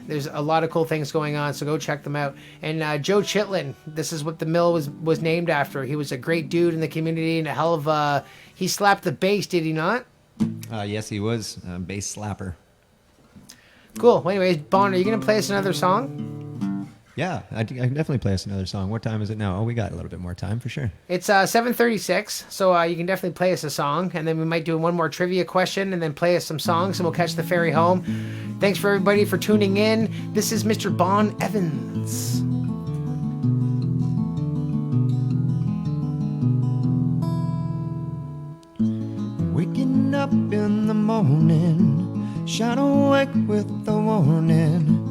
there's a lot of cool things going on, so go check them out. And Joe Chitlin, this is what the mill was named after. He was a great dude in the community and a hell of he slapped the bass, did he not? Yes, he was. Bass slapper. Cool. Well, anyways, Bon, are you going to play us another song? Yeah, I can definitely play us another song. What time is it now? Oh, we got a little bit more time for sure. It's 7:36, so you can definitely play us a song, and then we might do one more trivia question, and then play us some songs, and we'll catch the ferry home. Thanks for everybody for tuning in. This is Mr. Bon Evans. Waking up in the morning, shine awake with the warning.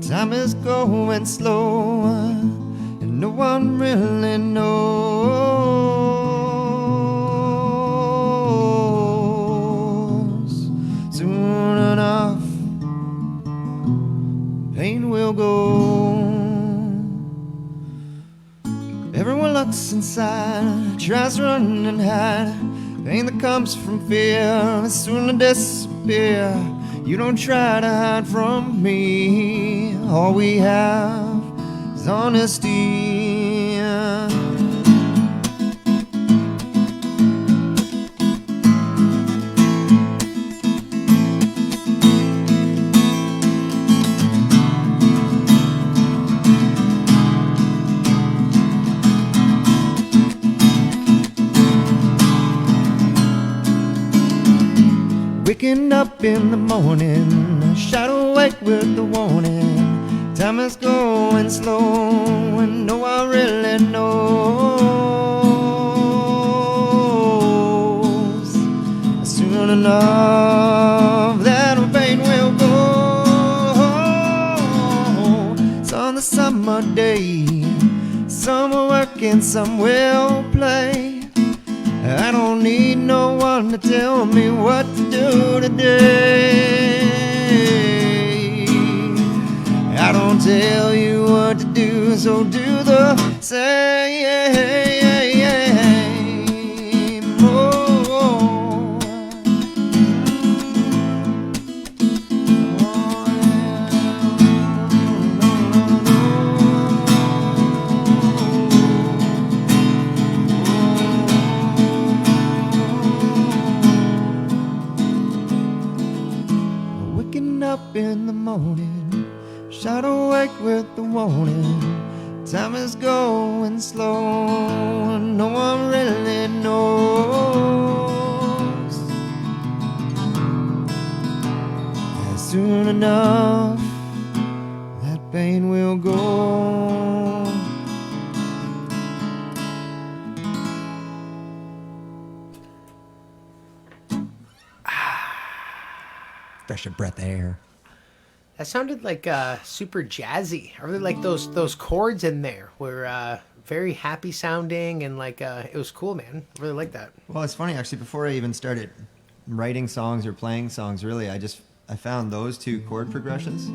Time is going slow, and no one really knows. Soon enough, pain will go. Everyone looks inside, tries to run and hide. Pain that comes from fear is soon to disappear. You don't try to hide from me. All we have is honesty. Waking up in the morning, shot awake with the warning. Time is going slow, and no one really knows. Soon enough, that pain will go. It's on the summer day, some will work and some will play. I don't need no one to tell me what to do today. I don't tell you what what to do, so do the same. Waking up in the morning, shot awake with the warning. Time is going slow, no one really knows. And soon enough, that pain will go. Fresh a breath of air. That sounded like super jazzy. I really like those chords in there were very happy sounding, and like it was cool, man. I really like that. Well, it's funny actually. Before I even started writing songs or playing songs, really, I found those two chord progressions,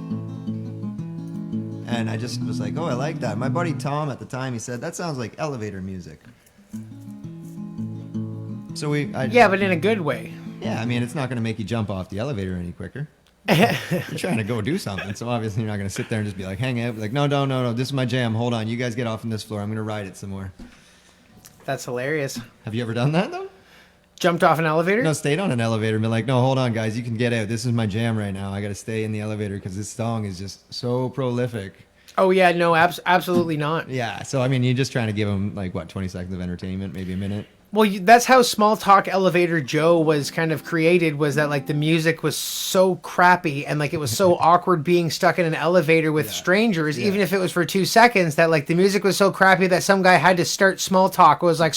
and I just was like, oh, I like that. My buddy Tom at the time, he said that sounds like elevator music. So yeah, but in a good way. Yeah, I mean, it's not going to make you jump off the elevator any quicker. You're trying to go do something, so obviously you're not going to sit there and just be like, hang out. Like, no, this is my jam. Hold on, you guys get off on this floor. I'm going to ride it some more. That's hilarious. Have you ever done that, though? Jumped off an elevator? No, stayed on an elevator and been like, no, hold on, guys. You can get out. This is my jam right now. I got to stay in the elevator because this song is just so prolific. Oh, yeah, no, absolutely not. Yeah, so, I mean, you're just trying to give them, 20 seconds of entertainment, maybe a minute. Well, that's how Small Talk Elevator Joe was kind of created, was that, like, the music was so crappy and, like, it was so awkward being stuck in an elevator with strangers, even if it was for 2 seconds, that, like, the music was so crappy that some guy had to start small talk. It was like,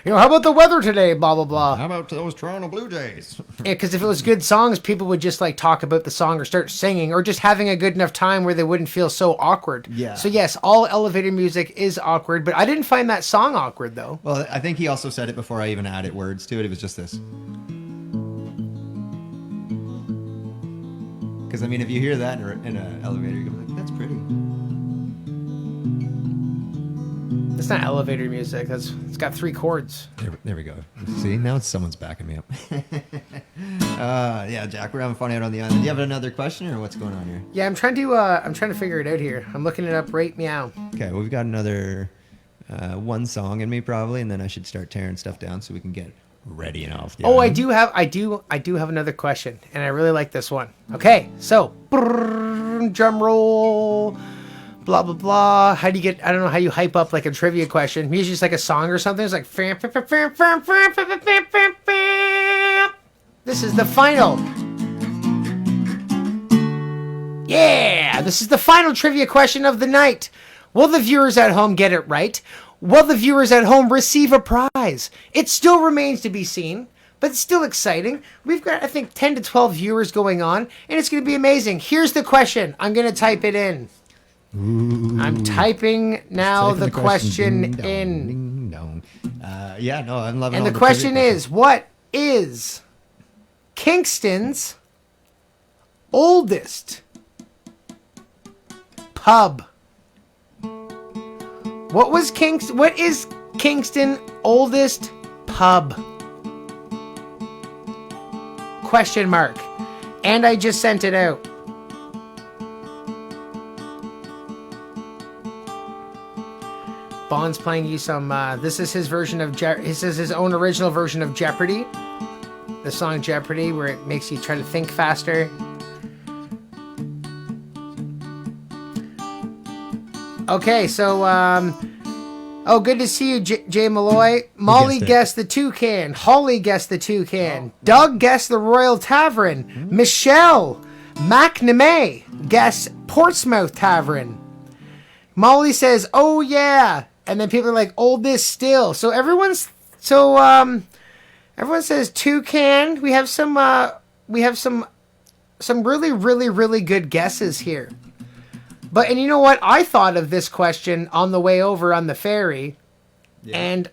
how about the weather today, blah, blah, blah. How about those Toronto Blue Jays? Yeah, because if it was good songs, people would just, like, talk about the song or start singing or just having a good enough time where they wouldn't feel so awkward. Yeah. So, yes, all elevator music is awkward, but I didn't find that song awkward, though. Well, I think he also said it before I even added words to it. It was just this. Because, I mean, if you hear that in an elevator, you go like, that's pretty. It's not elevator music. It's got 3 chords. There we go. See, now someone's backing me up. Yeah, Jack, we're having fun out on the island. Do you have another question, or what's going on here? Yeah, I'm trying to figure it out here. I'm looking it up right meow. Okay, well, we've got another one song in me probably, and then I should start tearing stuff down so we can get ready and off the Oh, island. I do have another question, and I really like this one. Okay, so drum roll. Blah, blah, blah. How do you get, I don't know how you hype up like a trivia question. Usually it's like a song or something. It's like, this is the final. Yeah, this is the final trivia question of the night. Will the viewers at home get it right? Will the viewers at home receive a prize? It still remains to be seen, but it's still exciting. We've got, I think, 10 to 12 viewers going on, and it's going to be amazing. Here's the question. I'm going to type it in. Ooh. I'm typing now Typing the question Ding dong, in. ding dong. Yeah, no, I'm loving And all the question trivia is, what is Kingston's oldest pub? What is Kingston oldest pub? Question mark. And I just sent it out. Bond's playing you some, this is his version of, this is his own original version of Jeopardy. The song Jeopardy, where it makes you try to think faster. Okay, so, oh, good to see you, Jay Malloy. Molly guessed the toucan. Holly guessed the toucan. Doug guessed the Royal Tavern. Michelle McNamee guessed Portsmouth Tavern. Molly says, oh yeah. And then people are like, oldest still. So everyone says toucan. We have some really, really, really good guesses here. And you know what? I thought of this question on the way over on the ferry, and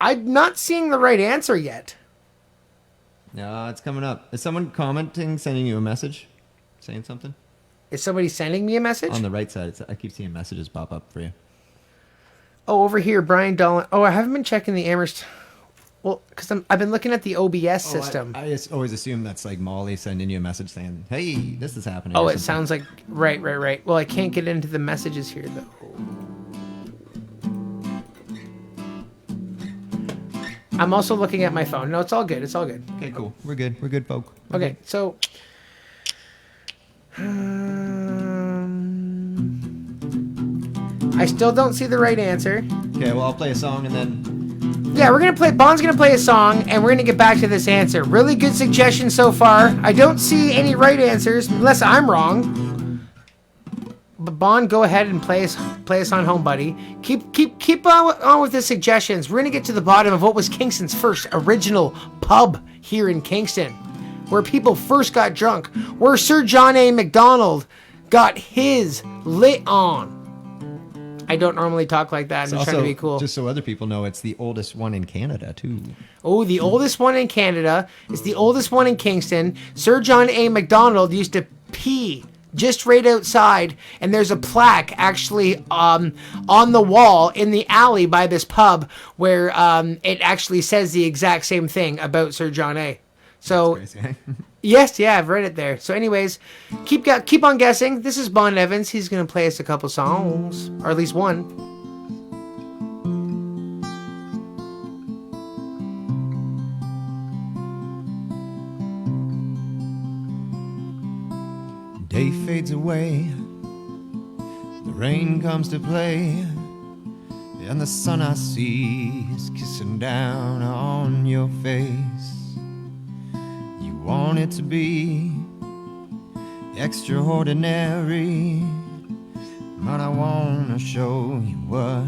I'm not seeing the right answer yet. No, it's coming up. Is someone commenting, sending you a message, saying something? Is somebody sending me a message? On the right side, I keep seeing messages pop up for you. Oh, over here, Brian Dolan. Oh, I haven't been checking the Amherst. Well, because I've been looking at the OBS system. I just always assume that's like Molly sending you a message saying, "Hey, this is happening." Oh, or it something. sounds like right. Well, I can't get into the messages here though. I'm also looking at my phone. No, it's all good. It's all good. Okay, cool. We're good. We're good, folk. Okay, so I still don't see the right answer. Okay, well, I'll play a song and then. Yeah, Bond's gonna play a song, and we're gonna get back to this answer. Really good suggestion so far. I don't see any right answers, unless I'm wrong. But Bond, go ahead and play us on home, buddy. Keep on with the suggestions. We're gonna get to the bottom of what was Kingston's first original pub here in Kingston, where people first got drunk, where Sir John A. Macdonald got his lit on. I don't normally talk like that. I'm just trying to be cool. Just so other people know, it's the oldest one in Canada, too. Oh, the oldest one in Canada. It's the oldest one in Kingston. Sir John A. Macdonald used to pee just right outside, and there's a plaque actually on the wall in the alley by this pub where it actually says the exact same thing about Sir John A. So, Crazy, eh? yes, yeah, I've read it there. So anyways, keep on guessing. This is Bon Evans. He's going to play us a couple songs, or at least one. Day fades away, the rain comes to play, and the sun I see is kissing down on your face. You want it to be extraordinary, but I want to show you what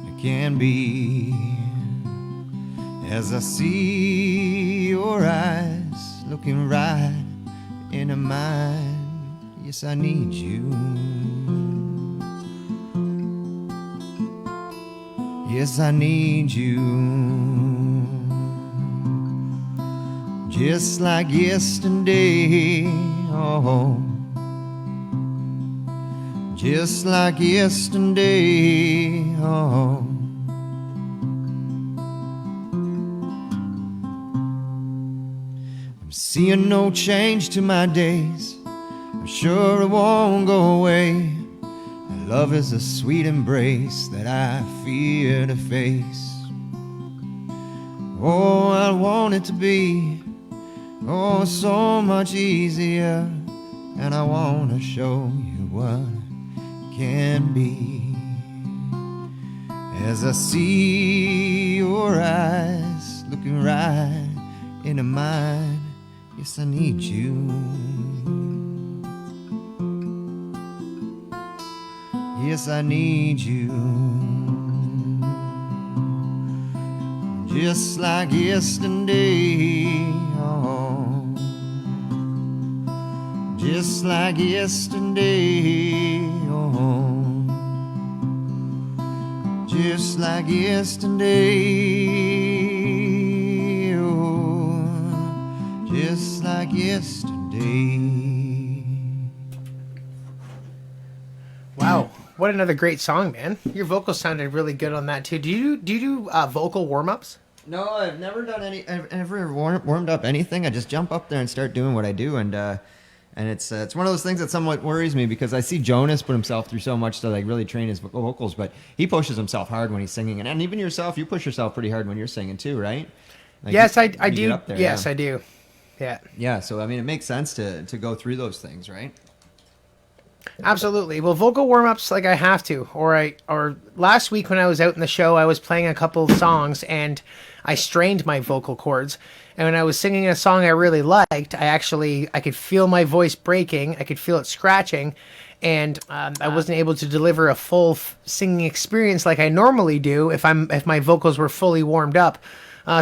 it can be. As I see your eyes looking right into mine, yes, I need you. Yes, I need you. Just like yesterday, oh. Just like yesterday, oh. I'm seeing no change to my days. I'm sure it won't go away. Love is a sweet embrace that I fear to face. Oh, I want it to be, oh, so much easier. And I want to show you what it can be. As I see your eyes looking right into mine, yes, I need you. Yes, I need you. Just like yesterday, oh. Just like yesterday, oh. Just like yesterday, oh. Just like yesterday. Wow. What another great song, man. Your vocals sounded really good on that, too. Do you do vocal warm-ups? No, I've never done any. I've never warmed up anything. I just jump up there and start doing what I do, and it's one of those things that somewhat worries me because I see Jonas put himself through so much to like really train his vocals, but he pushes himself hard when he's singing, and even yourself, you push yourself pretty hard when you're singing too, right? Like Yes, I you do. get up there, Yes, yeah. I do. Yeah. Yeah, so I mean, it makes sense to go through those things, right? Absolutely. Well, vocal warm-ups, like I have to. Or last week when I was out in the show, I was playing a couple of songs and I strained my vocal cords. And when I was singing a song I really liked, I could feel my voice breaking. I could feel it scratching. And I wasn't able to deliver a full singing experience like I normally do if my vocals were fully warmed up.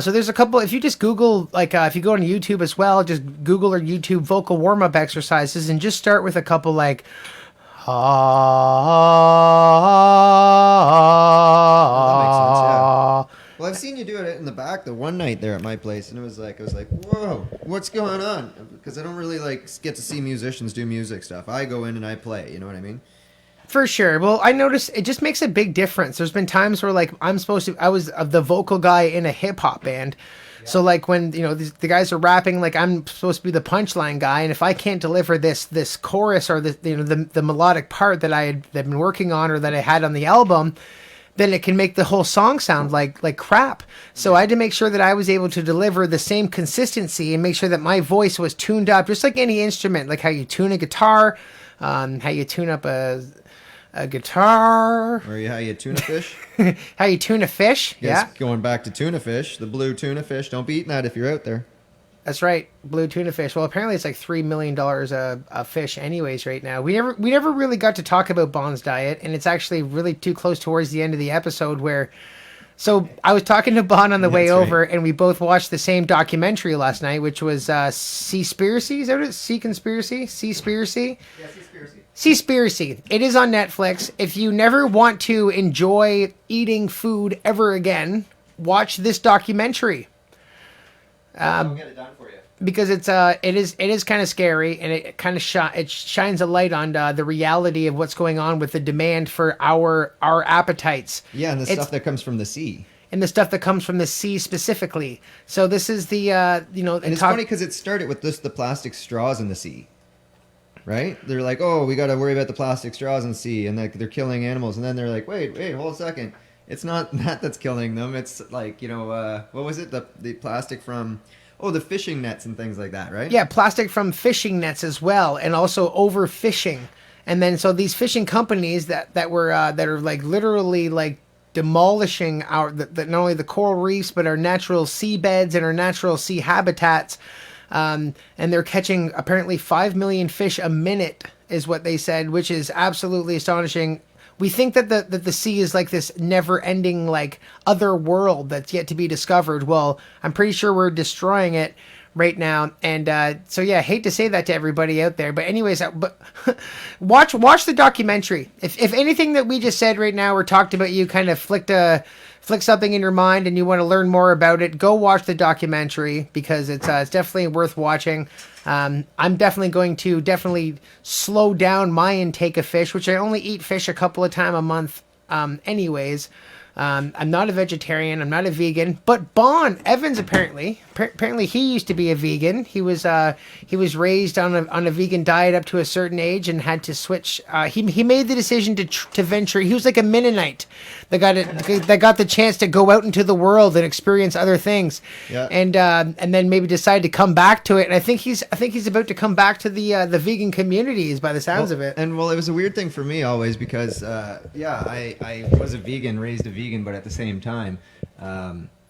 So there's a couple, if you just Google, if you go on YouTube as well, just Google or YouTube vocal warm-up exercises and just start with a couple like, That makes sense, yeah. Well, I've seen you do it in the back the one night there at my place, and I was like, whoa, what's going on? Because I don't really like get to see musicians do music stuff. I go in and I play. You know what I mean? For sure. Well, I noticed it just makes a big difference. There's been times where like I was the vocal guy in a hip hop band. So like when, you know, the guys are rapping, like I'm supposed to be the punchline guy. And if I can't deliver this chorus or the melodic part that I had been working on or that I had on the album, then it can make the whole song sound like crap. So I had to make sure that I was able to deliver the same consistency and make sure that my voice was tuned up, just like any instrument, like how you tune a guitar, how you tune up a guitar. Or how you tuna fish. How you tune a fish. Yes, Yeah. going back to tuna fish, the blue tuna fish. Don't be eating that if you're out there. That's right. Blue tuna fish. Well, apparently it's like $3 million a fish anyways right now. We never really got to talk about Bond's diet, and it's actually really too close towards the end of the episode where... So I was talking to Bond on the way over, and we both watched the same documentary last night, which was Seaspiracy. Is that what it is? Seaconspiracy? Seaspiracy? Yeah, Seaspiracy. Seaspiracy. It is on Netflix. If you never want to enjoy eating food ever again, watch this documentary. I'll get it done for you. Because it is kind of scary, and it kind of shines a light on the reality of what's going on with the demand for our appetites. Yeah, and the stuff that comes from the sea. And the stuff that comes from the sea specifically. So this is the and it's funny because it started with the plastic straws in the sea, right? They're like, oh, we got to worry about the plastic straws in the sea, and like they're killing animals, and then they're like, wait, hold a second, it's not that's killing them. It's like what was it? The plastic from. Oh, the fishing nets and things like that, right? Yeah, plastic from fishing nets as well, and also overfishing. And then so these fishing companies that are like literally like demolishing not only the coral reefs but our natural seabeds and our natural sea habitats. And they're catching apparently 5 million fish a minute is what they said, which is absolutely astonishing. We think that the sea is like this never-ending like other world that's yet to be discovered. Well, I'm pretty sure we're destroying it right now, and so yeah, I hate to say that to everybody out there, but anyways, but watch the documentary. If anything that we just said right now or talked about you kind of flick something in your mind and you want to learn more about it, go watch the documentary because it's definitely worth watching. I'm definitely going to slow down my intake of fish, which I only eat fish a couple of times a month anyways. I'm not a vegetarian. I'm not a vegan. But Bon Evans apparently he used to be a vegan. He was raised on a vegan diet up to a certain age and had to switch. He made the decision to venture. He was like a Mennonite that got the chance to go out into the world and experience other things. Yeah. And then maybe decide to come back to it. And I think he's about to come back to the vegan communities by the sounds of it. And it was a weird thing for me always because I was a vegan, raised a vegan, but at the same time,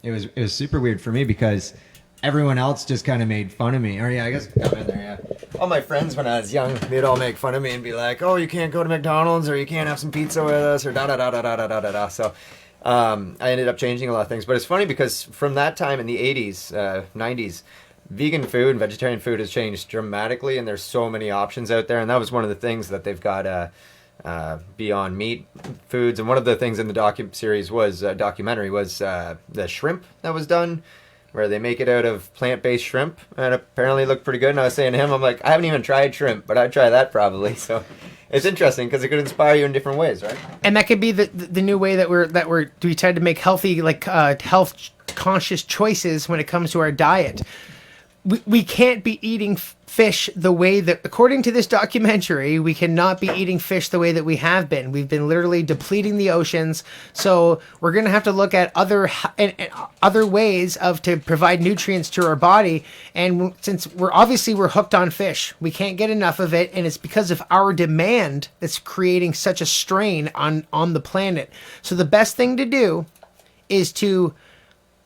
it was super weird for me because everyone else just kind of made fun of me. Or yeah, I guess Come in there, yeah. All my friends when I was young, they'd all make fun of me and be like, "Oh, you can't go to McDonald's, or you can't have some pizza with us, or da da da da da da da da." So, I ended up changing a lot of things. But it's funny because from that time in the '80s, '90s, vegan food and vegetarian food has changed dramatically, and there's so many options out there. And that was one of the things that they've got. Beyond Meat foods, and one of the things in the documentary was the shrimp that was done, where they make it out of plant-based shrimp, and apparently it looked pretty good. And I was saying to him, I'm like, I haven't even tried shrimp, but I'd try that probably. So it's interesting because it could inspire you in different ways, right? And that could be the new way that we try to make healthy health conscious choices when it comes to our diet. We can't be eating fish the way that, according to this documentary, we cannot be eating fish the way that we have been. We've been literally depleting the oceans. So we're going to have to look at other ways to provide nutrients to our body. And since we're hooked on fish, we can't get enough of it. And it's because of our demand that's creating such a strain on the planet. So the best thing to do is to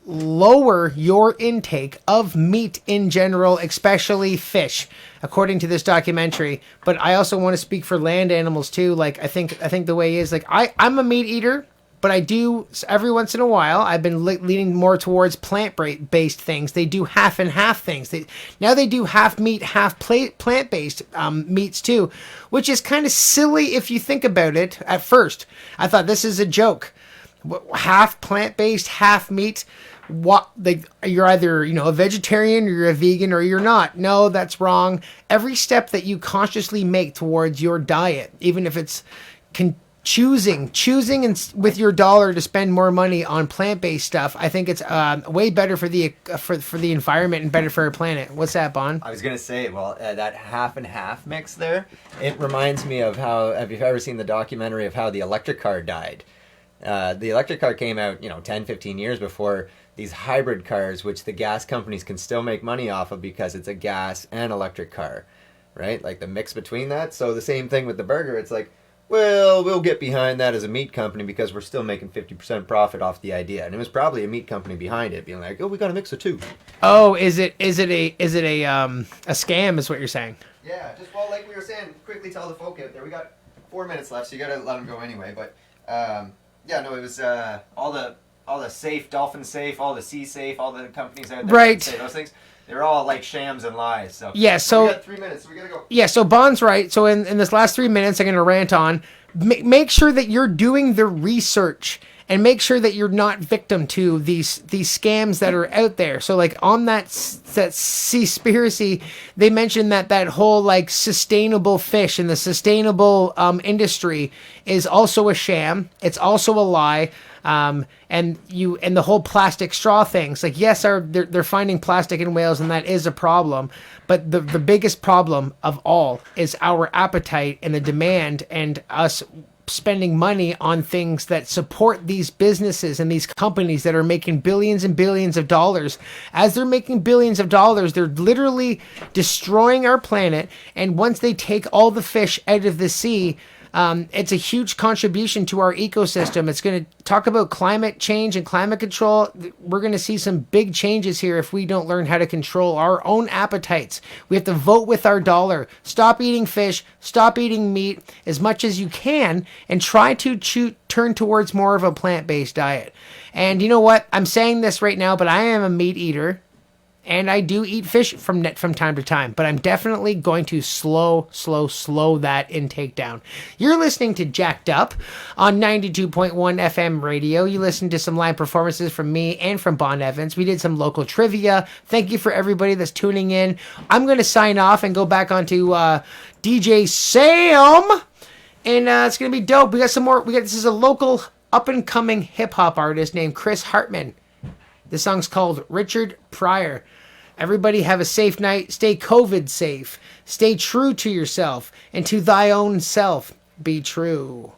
lower your intake of meat in general, especially fish, according to this documentary. But I also want to speak for land animals too. Like I think the way is like I'm a meat eater, but I do every once in a while. I've been leaning more towards plant-based things. They do half and half things. They do half meat, half plant-based meats too, which is kind of silly if you think about it. At first, I thought this is a joke. half plant-based, half meat. What, like, you're either, a vegetarian or you're a vegan or you're not. No, that's wrong. Every step that you consciously make towards your diet, even if it's choosing with your dollar to spend more money on plant-based stuff, I think it's way better for the environment and better for our planet. What's that, Bon? I was gonna say, well, that half and half mix there, it reminds me of how, have you ever seen the documentary of how the electric car died? The electric car came out, 10, 15 years before these hybrid cars, which the gas companies can still make money off of because it's a gas and electric car, right? Like the mix between that. So the same thing with the burger. It's like, well, we'll get behind that as a meat company because we're still making 50% profit off the idea. And it was probably a meat company behind it being like, oh, we got to mix the two. Oh, is it a scam is what you're saying? Yeah, just, well, like we were saying, quickly tell the folk out there. We got 4 minutes left, so you got to let them go anyway. But, yeah, no, it was all the safe, Dolphin Safe, all the Sea Safe, all the companies out there right. that say those things. They're all like shams and lies. So yeah, so we got 3 minutes, so we gotta go. Yeah, so Bon's right. So in this last 3 minutes, I'm going to rant on. Make sure that you're doing the research and make sure that you're not victim to these scams that are out there. So like on that Seaspiracy, they mentioned that whole like sustainable fish and the sustainable industry is also a sham. It's also a lie. And the whole plastic straw things, like, yes, they're finding plastic in whales, and that is a problem. But the biggest problem of all is our appetite and the demand, and us spending money on things that support these businesses and these companies that are making billions and billions of dollars. As they're making billions of dollars, they're literally destroying our planet. And once they take all the fish out of the sea, it's a huge contribution to our ecosystem. It's going to talk about climate change and climate control. We're going to see some big changes here if we don't learn how to control our own appetites. We have to vote with our dollar. Stop eating fish, stop eating meat as much as you can, and try to turn towards more of a plant-based diet. And you know what? I'm saying this right now, but I am a meat eater. And I do eat fish from time to time, but I'm definitely going to slow that intake down. You're listening to Jacked Up on 92.1 FM radio. You listened to some live performances from me and from Bon Evans. We did some local trivia. Thank you for everybody that's tuning in. I'm going to sign off and go back onto DJ Sam, and it's going to be dope. We got some more. This is a local up-and-coming hip-hop artist named Chris Hartman. The song's called Richard Pryor. Everybody have a safe night. Stay COVID safe. Stay true to yourself, and to thy own self be true.